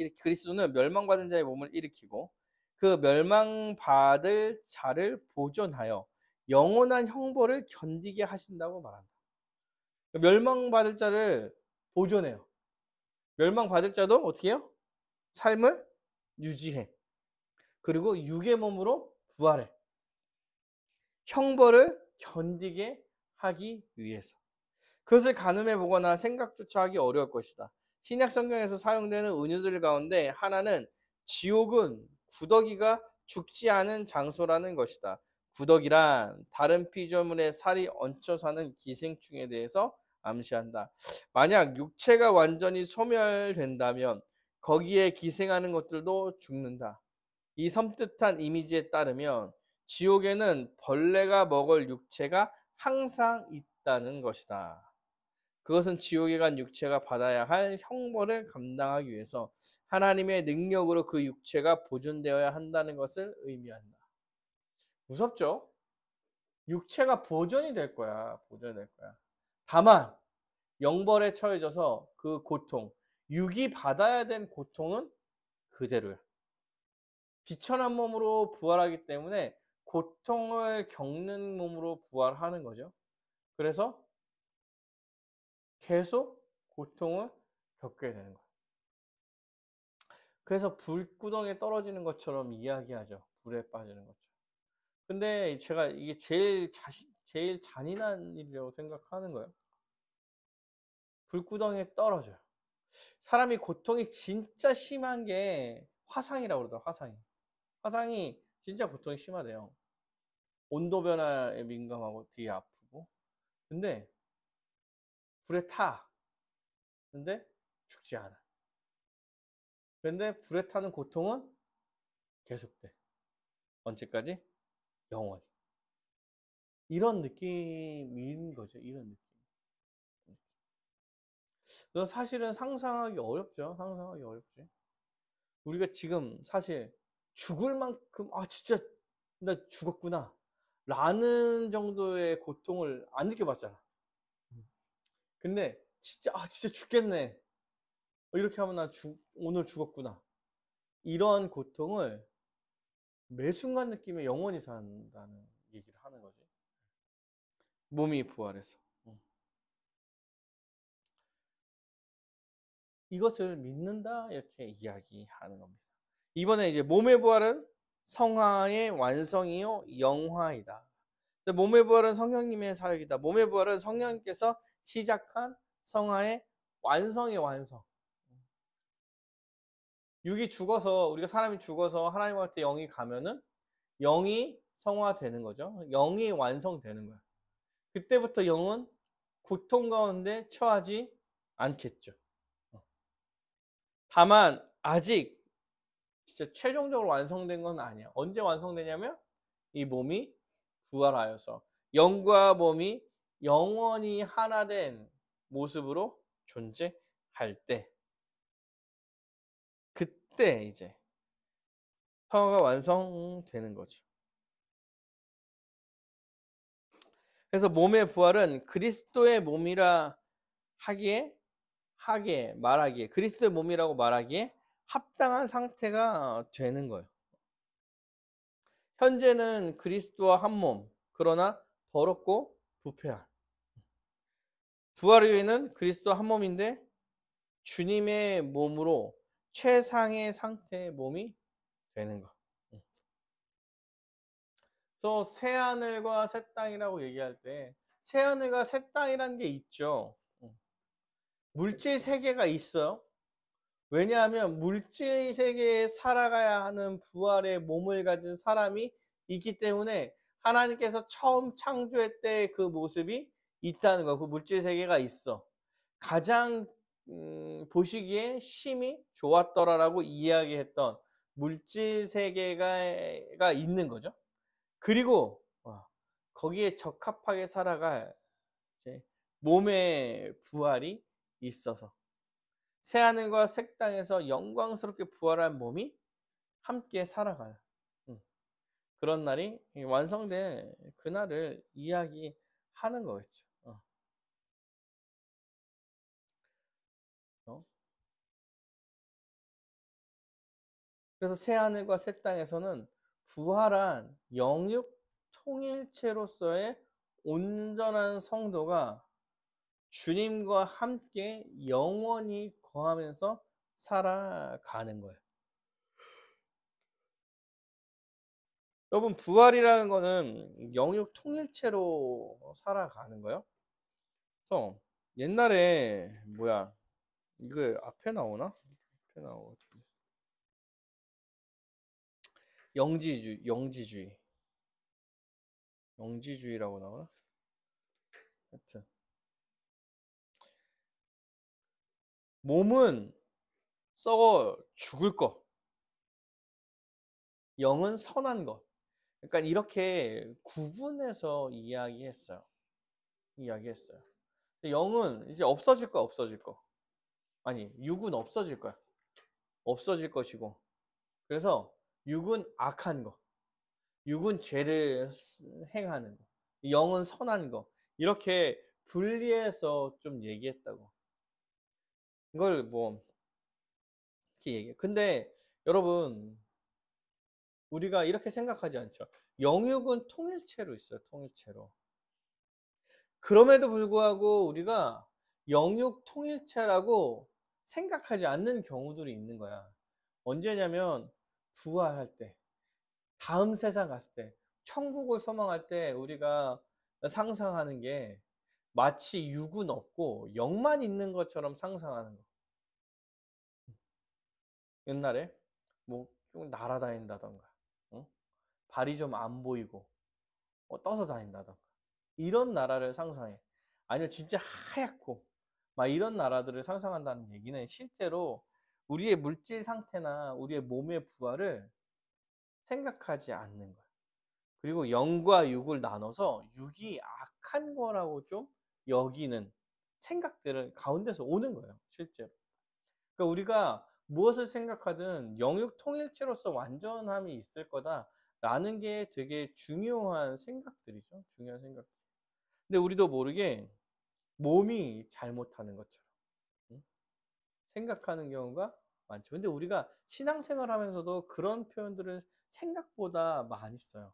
일으키고 그 멸망받을 자를 보존하여 영원한 형벌을 견디게 하신다고 말한다. 멸망받을 자를 보존해요. 멸망받을 자도 어떻게 해요? 삶을 유지해. 그리고 육의 몸으로 부활해. 형벌을 견디게 하기 위해서. 그것을 가늠해 보거나 생각조차 하기 어려울 것이다. 신약 성경에서 사용되는 은유들 가운데 하나는 지옥은 구더기가 죽지 않은 장소라는 것이다. 구더기란 다른 피조물의 살이 얹혀 사는 기생충에 대해서 암시한다. 만약 육체가 완전히 소멸된다면 거기에 기생하는 것들도 죽는다. 이 섬뜩한 이미지에 따르면 지옥에는 벌레가 먹을 육체가 항상 있다는 것이다. 그것은 지옥에 간 육체가 받아야 할 형벌을 감당하기 위해서 하나님의 능력으로 그 육체가 보존되어야 한다는 것을 의미한다. 무섭죠? 육체가 보존이 될 거야. 보존이 될 거야. 다만 영벌에 처해져서 그 고통, 육이 받아야 된 고통은 그대로야. 비천한 몸으로 부활하기 때문에 고통을 겪는 몸으로 부활하는 거죠. 그래서 계속 고통을 겪게 되는 거예요. 그래서 불구덩이에 떨어지는 것처럼 이야기하죠. 불에 빠지는 것처럼. 근데 제가 이게 제일 잔인한 일이라고 생각하는 거예요. 불구덩이에 떨어져요. 사람이 고통이 진짜 심한 게 화상이라고 그러더라고요. 화상이. 화상이 진짜 고통이 심하대요. 온도 변화에 민감하고 되게 아프고. 근데 불에 타. 근데 죽지 않아. 근데 불에 타는 고통은 계속돼. 언제까지? 영원히. 이런 느낌인 거죠. 이런 느낌. 사실은 상상하기 어렵죠. 상상하기 어렵지. 우리가 지금 사실 죽을 만큼 진짜 나 죽었구나 라는 정도의 고통을 안 느껴봤잖아. 근데 진짜 죽겠네 이렇게 하면 오늘 죽었구나 이런 고통을 매 순간 느끼며 영원히 산다는 얘기를 하는 거지. 몸이 부활해서. 이것을 믿는다 이렇게 이야기하는 겁니다. 이번에 이제 몸의 부활은 성화의 완성이요 영화이다. 몸의 부활은 성령님의 사역이다. 몸의 부활은 성령님께서 시작한 성화의 완성의 완성. 육이 죽어서 우리가 사람이 죽어서 하나님한테 영이 가면은 영이 성화되는 거죠. 영이 완성되는 거야. 그때부터 영은 고통 가운데 처하지 않겠죠. 다만 아직 진짜 최종적으로 완성된 건 아니야. 언제 완성되냐면 이 몸이 부활하여서 영과 몸이 영원히 하나 된 모습으로 존재할 때 그때 이제 성화가 완성되는 거죠. 그래서 몸의 부활은 그리스도의 몸이라 말하기에 그리스도의 몸이라고 말하기에 합당한 상태가 되는 거예요. 현재는 그리스도와 한 몸, 그러나 더럽고 부패한. 부활 후에는 그리스도와 한 몸인데 주님의 몸으로 최상의 상태의 몸이 되는 거. 그래서 새 하늘과 새 땅이라고 얘기할 때 새 하늘과 새 땅이라는 게 있죠. 물질 세계가 있어요. 왜냐하면 물질 세계에 살아가야 하는 부활의 몸을 가진 사람이 있기 때문에 하나님께서 처음 창조할 때 그 모습이 있다는 거. 그 물질 세계가 있어. 가장 보시기에 심히 좋았더라라고 이야기했던 물질 세계가 있는 거죠. 그리고 거기에 적합하게 살아갈 이제 몸의 부활이 있어서 새하늘과 새 땅에서 영광스럽게 부활한 몸이 함께 살아가는 그런 날이 완성될 그날을 이야기하는 거겠죠. 그래서 새하늘과 새 땅에서는 부활한 영육 통일체로서의 온전한 성도가 주님과 함께 영원히 거하면서 살아가는 거예요. 여러분, 부활이라는 거는 영육 통일체로 살아가는 거예요. 그래서 옛날에 이거 앞에 나오나? 앞에 나오고 영지주의라고 나오나? 하여튼 몸은 썩어 죽을 것, 영은 선한 것. 그러니까 이렇게 구분해서 이야기했어요. 영은 이제 없어질 거, 없어질 거. 아니, 육은 없어질 거야. 없어질 것이고. 그래서 육은 악한 거. 육은 죄를 행하는 거. 영은 선한 거. 이렇게 분리해서 좀 얘기했다고. 이걸 이렇게 얘기해. 근데 여러분, 우리가 이렇게 생각하지 않죠. 영육은 통일체로 있어요. 통일체로. 그럼에도 불구하고 우리가 영육 통일체라고 생각하지 않는 경우들이 있는 거야. 언제냐면 부활할 때, 다음 세상 갔을 때, 천국을 소망할 때 우리가 상상하는 게 마치 육은 없고 영만 있는 것처럼 상상하는 거. 옛날에 좀 날아다닌다던가, 발이 좀 안 보이고 떠서 다닌다던가 이런 나라를 상상해. 아니면 진짜 하얗고 막 이런 나라들을 상상한다는 얘기는 실제로 우리의 물질 상태나 우리의 몸의 부활을 생각하지 않는 거야. 그리고 영과 육을 나눠서 육이 악한 거라고 좀 여기는 생각들을 가운데서 오는 거예요. 실제로. 그러니까 우리가 무엇을 생각하든 영육 통일체로서 완전함이 있을 거다라는 게 되게 중요한 생각들이죠. 중요한 생각들. 근데 우리도 모르게 몸이 잘못하는 것처럼 생각하는 경우가 많죠. 근데 우리가 신앙생활 하면서도 그런 표현들을 생각보다 많이 써요.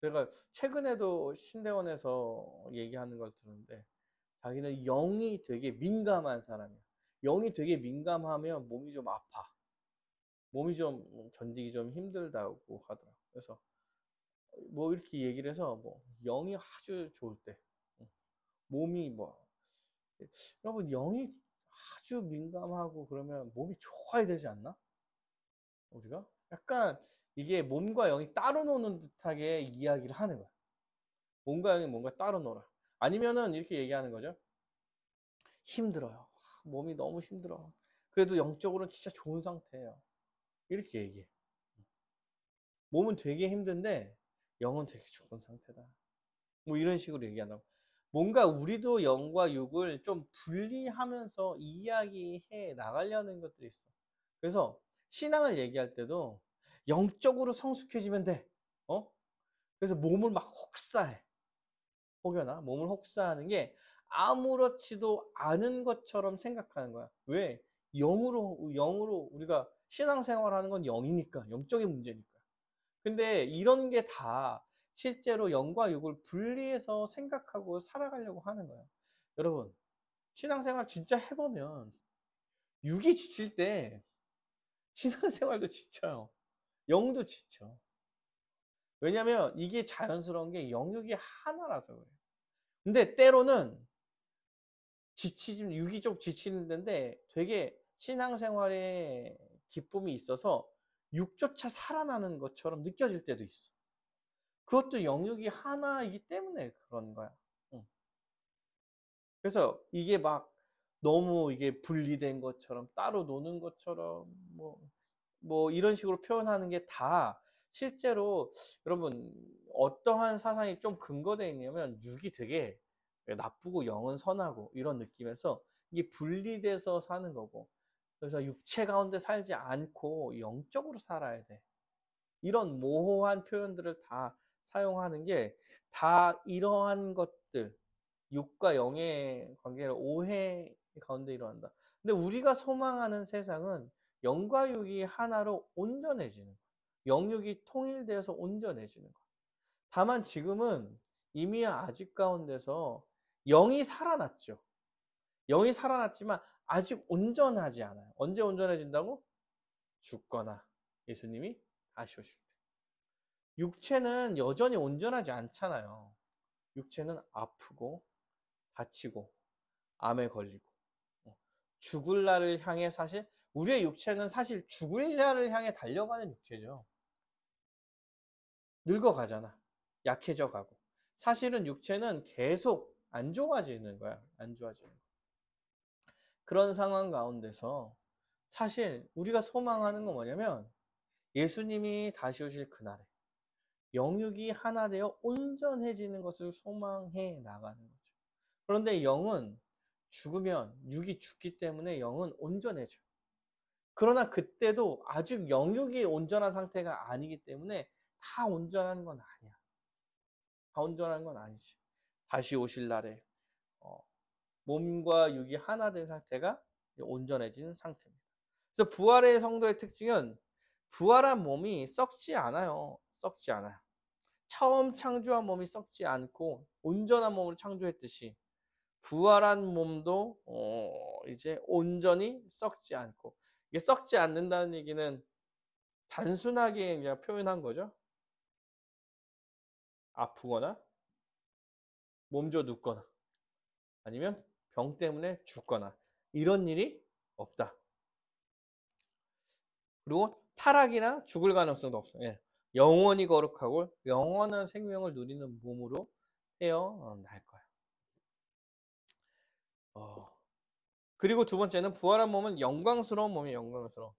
제가 최근에도 신대원에서 얘기하는 걸 들었는데 자기는 영이 되게 민감한 사람이야. 영이 되게 민감하면 몸이 좀 아파. 몸이 좀 견디기 좀 힘들다고 하더라. 그래서 이렇게 얘기를 해서 영이 아주 좋을 때 몸이 여러분 영이 아주 민감하고 그러면 몸이 좋아야 되지 않나? 우리가 약간 이게 몸과 영이 따로 노는 듯하게 이야기를 하는 거야. 몸과 영이 뭔가 따로 놀아. 아니면은 이렇게 얘기하는 거죠. 힘들어요. 몸이 너무 힘들어. 그래도 영적으로는 진짜 좋은 상태예요. 이렇게 얘기해. 몸은 되게 힘든데 영은 되게 좋은 상태다. 이런 식으로 얘기한다고. 뭔가 우리도 영과 육을 좀 분리하면서 이야기해 나가려는 것들이 있어. 그래서 신앙을 얘기할 때도 영적으로 성숙해지면 돼. 그래서 몸을 막 혹사해. 혹여나 몸을 혹사하는 게 아무렇지도 않은 것처럼 생각하는 거야. 왜? 영으로 우리가 신앙생활하는 건 영이니까, 영적인 문제니까. 근데 이런 게 다 실제로 영과 육을 분리해서 생각하고 살아가려고 하는 거야. 여러분, 신앙생활 진짜 해보면 육이 지칠 때 신앙생활도 지쳐요. 영도 지쳐. 왜냐면 이게 자연스러운 게 영육이 하나라서 그래요. 근데 때로는 육이 좀 지치는 데인데 되게 신앙생활에 기쁨이 있어서 육조차 살아나는 것처럼 느껴질 때도 있어. 그것도 영역이 하나이기 때문에 그런 거야. 응. 그래서 이게 너무 이게 분리된 것처럼 따로 노는 것처럼 이런 식으로 표현하는 게 다 실제로 여러분 어떠한 사상이 좀 근거되어 있냐면 육이 되게 나쁘고 영은 선하고 이런 느낌에서 이게 분리돼서 사는 거고, 그래서 육체 가운데 살지 않고 영적으로 살아야 돼. 이런 모호한 표현들을 다 사용하는 게 다 이러한 것들, 육과 영의 관계를 오해 가운데 일어난다. 근데 우리가 소망하는 세상은 영과 육이 하나로 온전해지는 거야. 영육이 통일되어서 온전해지는 거야. 다만 지금은 이미 아직 가운데서 영이 살아났죠. 영이 살아났지만 아직 온전하지 않아요. 언제 온전해진다고? 죽거나 예수님이 다시 오실 때. 육체는 여전히 온전하지 않잖아요. 육체는 아프고 다치고 암에 걸리고 죽을 날을 향해, 사실 우리의 육체는 사실 죽을 날을 향해 달려가는 육체죠. 늙어가잖아. 약해져 가고. 사실은 육체는 계속 안 좋아지는 거야. 안 좋아지는 거야. 그런 상황 가운데서 사실 우리가 소망하는 건 뭐냐면 예수님이 다시 오실 그날에 영육이 하나 되어 온전해지는 것을 소망해 나가는 거죠. 그런데 영은 죽으면 육이 죽기 때문에 영은 온전해져요. 그러나 그때도 아직 영육이 온전한 상태가 아니기 때문에 다 온전한 건 아니야. 다 온전한 건 아니지. 다시 오실 날에 몸과 육이 하나 된 상태가 온전해진 상태입니다. 그래서 부활의 성도의 특징은 부활한 몸이 썩지 않아요. 썩지 않아요. 처음 창조한 몸이 썩지 않고 온전한 몸을 창조했듯이 부활한 몸도 이제 온전히 썩지 않고, 이게 썩지 않는다는 얘기는 단순하게 그냥 표현한 거죠. 아프거나 몸져 눕거나 아니면 병 때문에 죽거나 이런 일이 없다. 그리고 타락이나 죽을 가능성도 없어요. 예. 영원히 거룩하고 영원한 생명을 누리는 몸으로 태어날 거예요. 그리고 두 번째는 부활한 몸은 영광스러운 몸이에요. 영광스러운.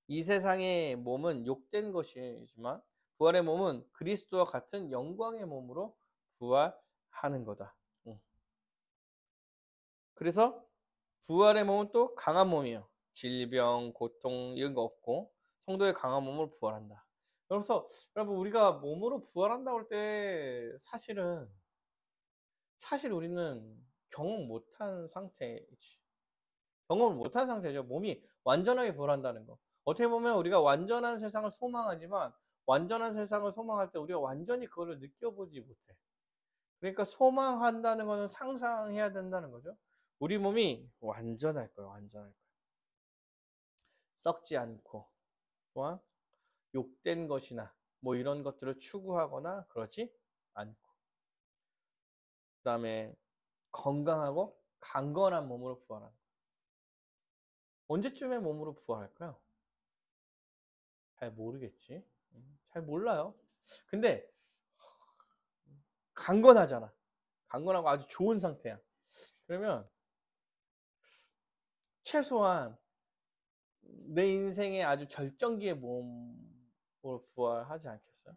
이 세상의 몸은 욕된 것이지만 부활의 몸은 그리스도와 같은 영광의 몸으로 부활하는 거다. 그래서 부활의 몸은 또 강한 몸이에요. 질병, 고통 이런 거 없고 성도의 강한 몸으로 부활한다. 그래서 여러분 우리가 몸으로 부활한다고 할 때 사실 우리는 경험 못한 상태이지. 경험을 못한 상태죠. 몸이 완전하게 부활한다는 거. 어떻게 보면 우리가 완전한 세상을 소망하지만 완전한 세상을 소망할 때 우리가 완전히 그거를 느껴보지 못해. 그러니까 소망한다는 것은 상상해야 된다는 거죠. 우리 몸이 완전할 거예요. 완전할 거예요. 썩지 않고 또한 욕된 것이나 뭐 이런 것들을 추구하거나 그러지 않고, 그 다음에 건강하고 강건한 몸으로 부활하는 거예요. 언제쯤에 몸으로 부활할까요? 잘 모르겠지. 잘 몰라요. 근데 강건하잖아. 강건하고 아주 좋은 상태야. 그러면 최소한 내 인생의 아주 절정기의 몸으로 부활하지 않겠어요?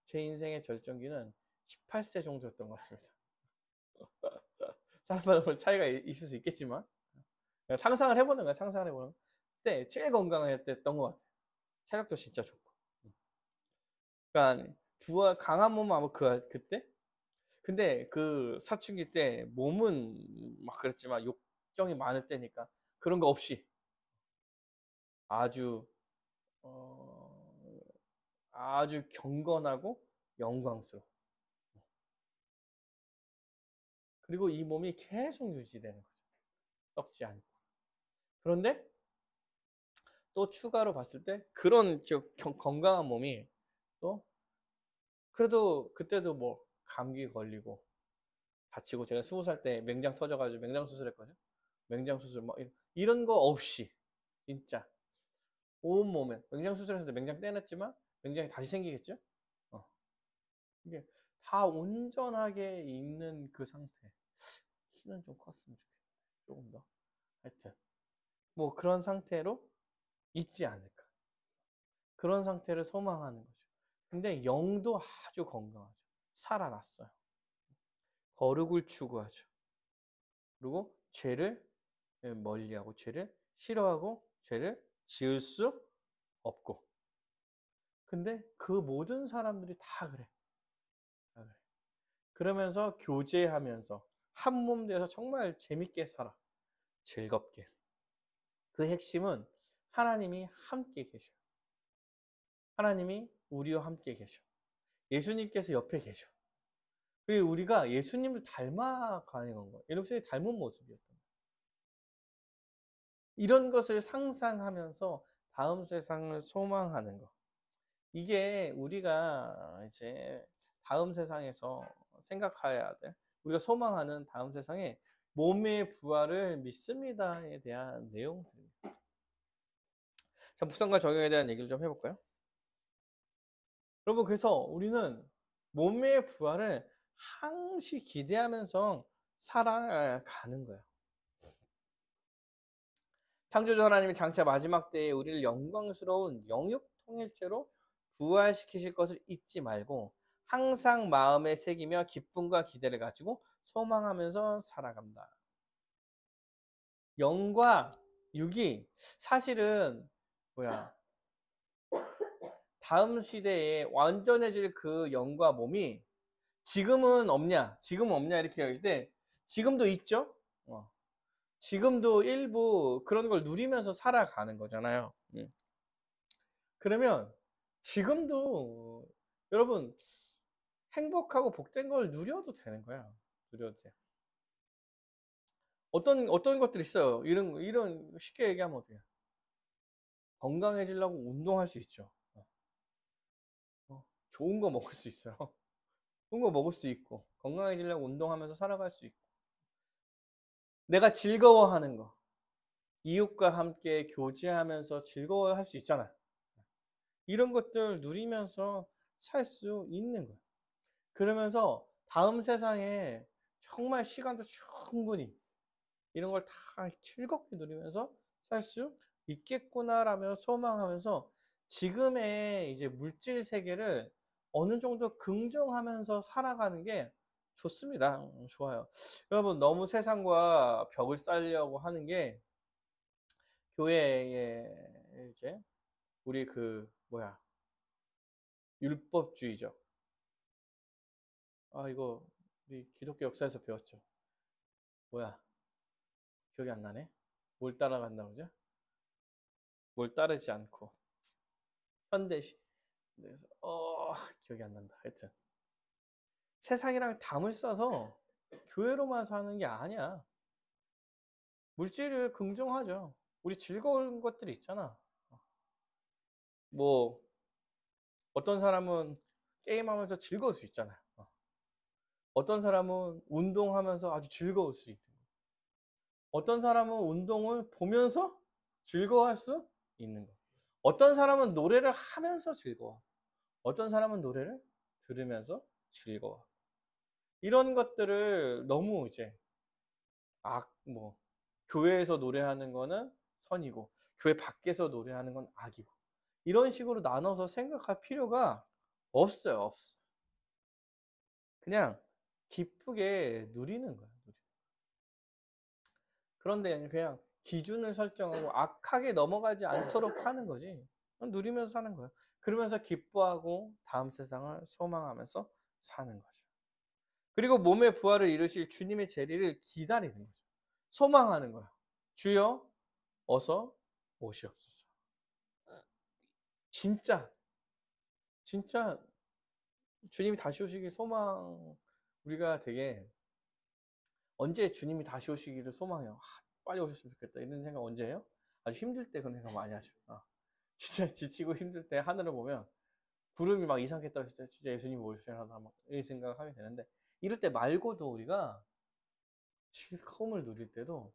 제 인생의 절정기는 18세 정도였던 것 같습니다. 사람마다 차이가 있을 수 있겠지만 상상을 해보는 거야. 상상을 해보는 거야. 그때 제일 건강할 때였던 것 같아요. 체력도 진짜 좋고. 그러니까 부활 강한 몸은 아마 그때. 근데 그 사춘기 때 몸은 막 그랬지만 욕정이 많을 때니까 그런 거 없이 아주 어, 아주 경건하고 영광스러워. 그리고 이 몸이 계속 유지되는 거죠. 썩지 않고. 그런데 또 추가로 봤을 때 그런 건강한 몸이 또 그래도 그때도 뭐 감기 걸리고 다치고, 제가 20살 때 맹장 터져가지고 맹장 수술했거든요. 맹장 수술 막 이런 거 없이 진짜 온몸에 맹장 수술했을 때 맹장 떼냈지만 맹장이 다시 생기겠죠? 이게 다 온전하게 있는 그 상태. 키는 좀 컸으면 좋겠네. 조금 더. 하여튼 뭐 그런 상태로 있지 않을까. 그런 상태를 소망하는 거죠. 근데 영도 아주 건강하죠. 살아났어요. 거룩을 추구하죠. 그리고 죄를 멀리하고 죄를 싫어하고 죄를 지을 수 없고. 근데 그 모든 사람들이 다 그래. 다 그래. 그러면서 교제하면서 한 몸 돼서 정말 재밌게 살아. 즐겁게. 그 핵심은 하나님이 함께 계셔. 하나님이 우리와 함께 계셔. 예수님께서 옆에 계셔. 그리고 우리가 예수님을 닮아가는 거예요. 예수님을 닮은 모습이었던 거예요. 이런 것을 상상하면서 다음 세상을 소망하는 거. 이게 우리가 이제 다음 세상에서 생각해야 돼. 우리가 소망하는 다음 세상에 몸의 부활을 믿습니다에 대한 내용들입니다. 자, 묵상과 적용에 대한 얘기를 좀 해볼까요? 여러분, 그래서 우리는 몸의 부활을 항시 기대하면서 살아가는 거예요. 창조주 하나님이 장차 마지막 때에 우리를 영광스러운 영육 통일체로 부활시키실 것을 잊지 말고 항상 마음에 새기며 기쁨과 기대를 가지고 소망하면서 살아간다. 영과 육이 사실은 다음 시대에 완전해질 그 영과 몸이 지금은 없냐? 지금은 없냐? 이렇게 할 때 지금도 있죠? 지금도 일부 그런 걸 누리면서 살아가는 거잖아요. 그러면 지금도 여러분 행복하고 복된 걸 누려도 되는 거야. 누려도 돼. 어떤 것들이 있어요. 이런 쉽게 얘기하면 어떻게? 건강해지려고 운동할 수 있죠. 좋은 거 먹을 수 있어요. 좋은 거 먹을 수 있고 건강해지려고 운동하면서 살아갈 수 있고 내가 즐거워하는 거 이웃과 함께 교제하면서 즐거워할 수 있잖아요. 이런 것들 누리면서 살 수 있는 거예요. 그러면서 다음 세상에 정말 시간도 충분히 이런 걸 다 즐겁게 누리면서 살 수 있겠구나라며 소망하면서 지금의 이제 물질 세계를 어느 정도 긍정하면서 살아가는 게 좋습니다. 좋아요. 여러분, 너무 세상과 벽을 쌓으려고 하는 게 교회에 이제 우리 율법주의죠. 이거 우리 기독교 역사에서 배웠죠. 기억이 안 나네. 뭘 따라간다고 그러죠? 뭘 따르지 않고 현대식. 그래서 기억이 안 난다. 하여튼 세상이랑 담을 싸서 교회로만 사는 게 아니야. 물질을 긍정하죠. 우리 즐거운 것들이 있잖아. 뭐 어떤 사람은 게임하면서 즐거울 수 있잖아요. 어떤 사람은 운동하면서 아주 즐거울 수 있고 어떤 사람은 운동을 보면서 즐거워할 수 있는 거. 어떤 사람은 노래를 하면서 즐거워. 어떤 사람은 노래를 들으면서 즐거워. 이런 것들을 너무 이제 교회에서 노래하는 거는 선이고 교회 밖에서 노래하는 건 악이고 이런 식으로 나눠서 생각할 필요가 없어요. 없어. 그냥 기쁘게 누리는 거야. 그런데 그냥 기준을 설정하고 악하게 넘어가지 않도록 하는 거지. 누리면서 사는 거예요. 그러면서 기뻐하고 다음 세상을 소망하면서 사는 거죠. 그리고 몸의 부활을 이루실 주님의 재리를 기다리는 거죠. 소망하는 거예요. 주여 어서 오시옵소서. 진짜 주님이 다시 오시길 우리가 되게 언제 주님이 다시 오시기를 소망해요. 빨리 오셨으면 좋겠다. 이런 생각 언제 해요? 아주 힘들 때 그런 생각 많이 하죠. 진짜 지치고 힘들 때 하늘을 보면 구름이 막 이상하게 떠 있을 때 진짜 예수님 오시려나 막 이런 생각을 하게 되는데 이럴 때 말고도 우리가 즐거움을 누릴 때도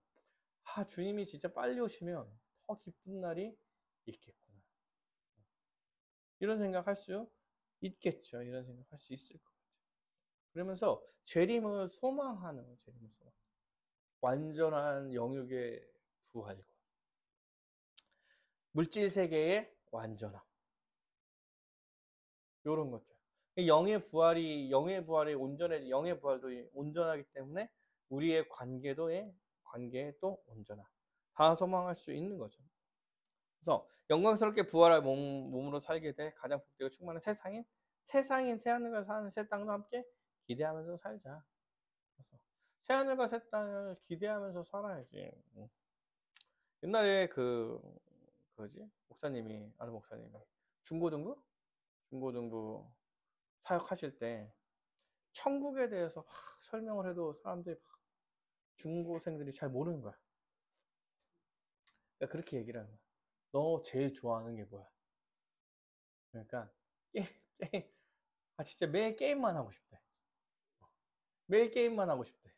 주님이 진짜 빨리 오시면 더 기쁜 날이 있겠구나. 이런 생각할 수 있겠죠. 이런 생각할 수 있을 것 같아요. 그러면서 재림을 소망하는 거예요. 재림을 소망. 완전한 영육의 부활과 물질 세계의 완전함. 요런 것들. 영의 부활이 영의 부활도 온전하기 때문에 우리의 관계도 온전하. 다 소망할 수 있는 거죠. 그래서 영광스럽게 부활할 몸으로 살게 될 가장 복되고 충만한 새상인 새하늘과 사는 새 땅도 함께 기대하면서 살자. 그래서 새하늘과 새 땅을 기대하면서 살아야지. 옛날에 아는 목사님이 중고등부 사역하실 때 천국에 대해서 막 설명을 해도 사람들이 중고생들이 잘 모르는 거야. 그러니까 그렇게 얘기를 하는 거야. 너 제일 좋아하는 게 뭐야? 그러니까 게임, 진짜 매일 게임만 하고 싶대. 매일 게임만 하고 싶대.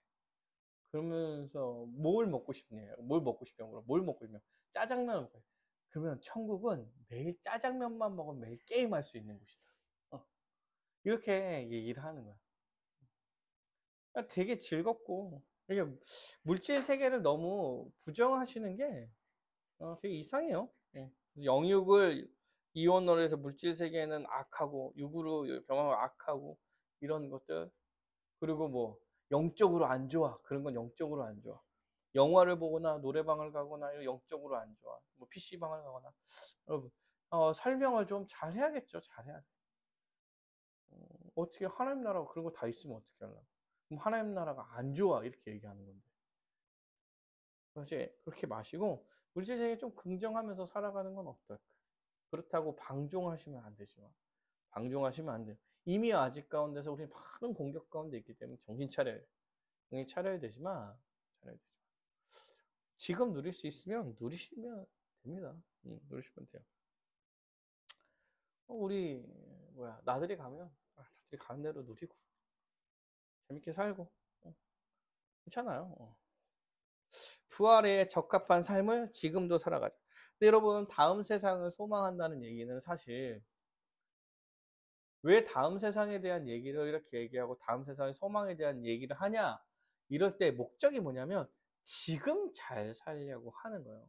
그러면서 뭘 먹고 싶냐? 뭘 먹고 싶냐고. 뭘 먹고 싶냐? 짜장면 먹고 싶냐? 그러면 천국은 매일 짜장면만 먹으면 매일 게임할 수 있는 곳이다. 이렇게 얘기를 하는 거야. 그러니까 되게 즐겁고, 이게 물질 세계를 너무 부정하시는 게 되게 이상해요. 영육을 이원으로 해서 물질 세계는 악하고, 육으로 경험하고 악하고, 이런 것들. 그리고 뭐, 영적으로 안 좋아. 그런 건 영적으로 안 좋아. 영화를 보거나 노래방을 가거나 영적으로 안 좋아. 뭐 PC방을 가거나. 여러분, 설명을 좀 잘 해야겠죠. 잘 해야 돼. 어떻게 하나님 나라가 그런 거 다 있으면 어떻게 하려고. 그럼 하나님 나라가 안 좋아. 이렇게 얘기하는 건데. 사실 그렇게 마시고 물질 세계 좀 긍정하면서 살아가는 건 어떨까? 그렇다고 방종하시면 안 되지만 방종하시면 안 돼요. 이미 아직 가운데서 우리 많은 공격 가운데 있기 때문에 정신 차려야 돼. 정신 차려야 되지만 지금 누릴 수 있으면 누리시면 됩니다. 누리시면 돼요. 우리 나들이 가면 나들이 가는 대로 누리고 재밌게 살고 괜찮아요. 부활에 적합한 삶을 지금도 살아가자. 근데 여러분, 다음 세상을 소망한다는 얘기는 사실 왜 다음 세상에 대한 얘기를 이렇게 얘기하고 다음 세상의 소망에 대한 얘기를 하냐? 이럴 때 목적이 뭐냐면 지금 잘 살려고 하는 거예요.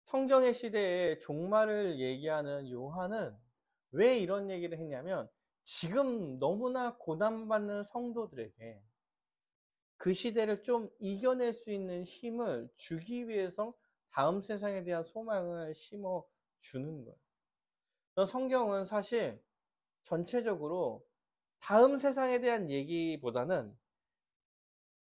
성경의 시대에 종말을 얘기하는 요한은 왜 이런 얘기를 했냐면 지금 너무나 고난받는 성도들에게 그 시대를 좀 이겨낼 수 있는 힘을 주기 위해서 다음 세상에 대한 소망을 심어 주는 거예요. 성경은 사실 전체적으로 다음 세상에 대한 얘기보다는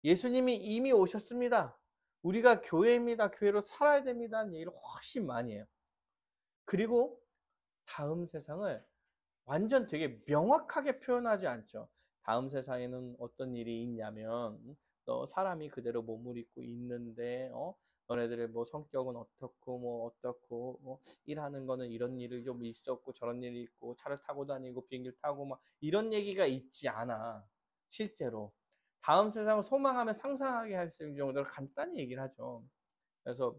예수님이 이미 오셨습니다. 우리가 교회입니다. 교회로 살아야 됩니다. 하는 얘기를 훨씬 많이 해요. 그리고 다음 세상을 완전 되게 명확하게 표현하지 않죠. 다음 세상에는 어떤 일이 있냐면 너 사람이 그대로 몸을 입고 있는데 너네들의 뭐 성격은 어떻고 뭐 어떻고 뭐 일하는 거는 이런 일이 좀 있었고 저런 일이 있고 차를 타고 다니고 비행기를 타고 막 이런 얘기가 있지 않아. 실제로 다음 세상을 소망하면 상상하게 할 수 있는 정도로 간단히 얘기를 하죠. 그래서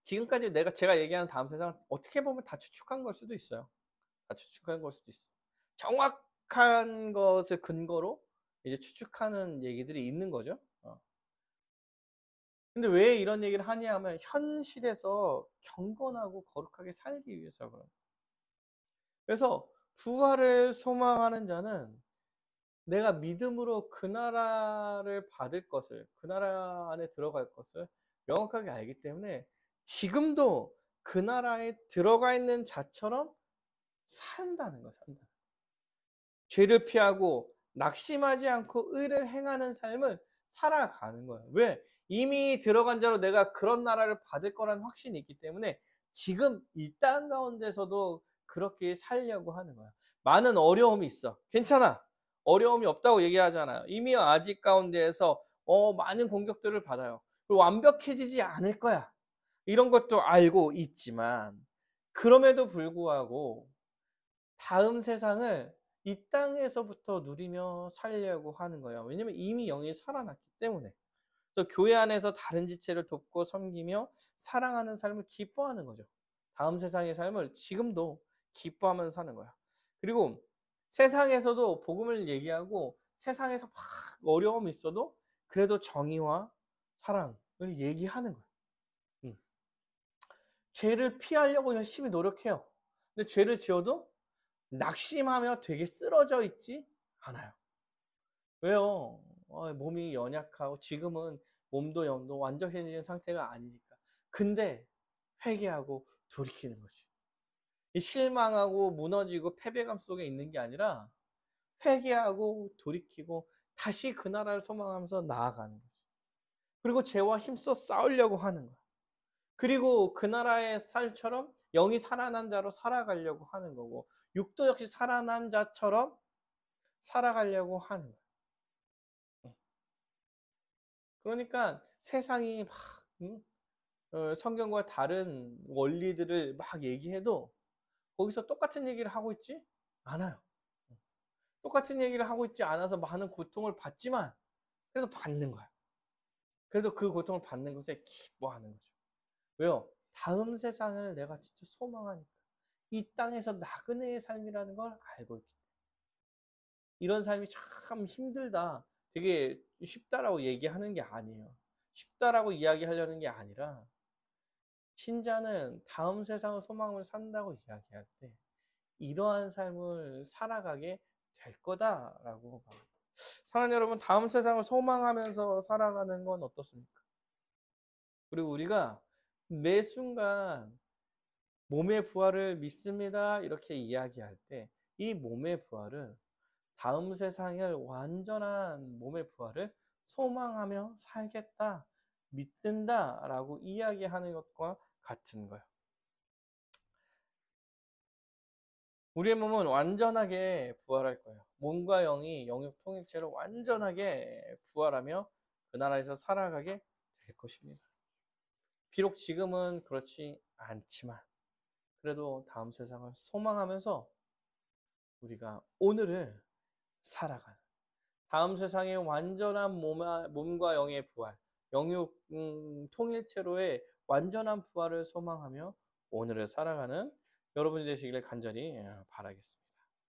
지금까지 제가 얘기하는 다음 세상은 어떻게 보면 다 추측한 걸 수도 있어요. 다 추측한 걸 수도 있어. 정확한 것을 근거로 이제 추측하는 얘기들이 있는 거죠. 근데 왜 이런 얘기를 하냐 하면 현실에서 경건하고 거룩하게 살기 위해서 그런. 그래서 부활을 소망하는 자는 내가 믿음으로 그 나라를 받을 것을, 그 나라 안에 들어갈 것을 명확하게 알기 때문에 지금도 그 나라에 들어가 있는 자처럼 산다는 거야, 산다. 죄를 피하고 낙심하지 않고 의를 행하는 삶을 살아가는 거예요. 왜? 이미 들어간 자로 내가 그런 나라를 받을 거라는 확신이 있기 때문에 지금 이 땅 가운데서도 그렇게 살려고 하는 거야. 많은 어려움이 있어. 괜찮아. 어려움이 없다고 얘기하잖아요. 이미 아직 가운데에서 많은 공격들을 받아요. 그리고 완벽해지지 않을 거야. 이런 것도 알고 있지만 그럼에도 불구하고 다음 세상을 이 땅에서부터 누리며 살려고 하는 거예요. 왜냐면 이미 영이 살아났기 때문에. 그래서 교회 안에서 다른 지체를 돕고 섬기며 사랑하는 삶을 기뻐하는 거죠. 다음 세상의 삶을 지금도 기뻐하면서 사는 거야. 그리고 세상에서도 복음을 얘기하고 세상에서 막 어려움이 있어도 그래도 정의와 사랑을 얘기하는 거야. 죄를 피하려고 열심히 노력해요. 근데 죄를 지어도 낙심하며 되게 쓰러져 있지 않아요. 왜요? 몸이 연약하고 지금은 몸도 영도 완전해진 상태가 아니니까. 근데 회개하고 돌이키는 거지. 이 실망하고 무너지고 패배감 속에 있는 게 아니라 회개하고 돌이키고 다시 그 나라를 소망하면서 나아가는 거지. 그리고 죄와 힘써 싸우려고 하는 거야. 그리고 그 나라의 살처럼 영이 살아난 자로 살아가려고 하는 거고, 육도 역시 살아난 자처럼 살아가려고 하는 거야. 그러니까 세상이 막 성경과 다른 원리들을 막 얘기해도 거기서 똑같은 얘기를 하고 있지 않아요. 똑같은 얘기를 하고 있지 않아서 많은 고통을 받지만 그래도 받는 거야. 그래도 그 고통을 받는 것에 기뻐하는 거죠. 왜요? 다음 세상을 내가 진짜 소망하니까. 이 땅에서 나그네의 삶이라는 걸 알고 있기 때문에. 이런 삶이 참 힘들다. 되게 쉽다라고 얘기하는 게 아니에요. 쉽다라고 이야기하려는 게 아니라 신자는 다음 세상을 소망을 산다고 이야기할 때 이러한 삶을 살아가게 될 거다라고 말합니다. 사랑하는 여러분, 다음 세상을 소망하면서 살아가는 건 어떻습니까? 그리고 우리가 매 순간 몸의 부활을 믿습니다 이렇게 이야기할 때 이 몸의 부활은 다음 세상을 완전한 몸의 부활을 소망하며 살겠다, 믿는다라고 이야기하는 것과 같은 거예요. 우리의 몸은 완전하게 부활할 거예요. 몸과 영이 영육 통일체로 완전하게 부활하며 그 나라에서 살아가게 될 것입니다. 비록 지금은 그렇지 않지만 그래도 다음 세상을 소망하면서 우리가 오늘을 살아가는 다음 세상의 완전한 몸과 영의 부활, 영육 통일체로의 완전한 부활을 소망하며 오늘을 살아가는 여러분이 되시기를 간절히 바라겠습니다.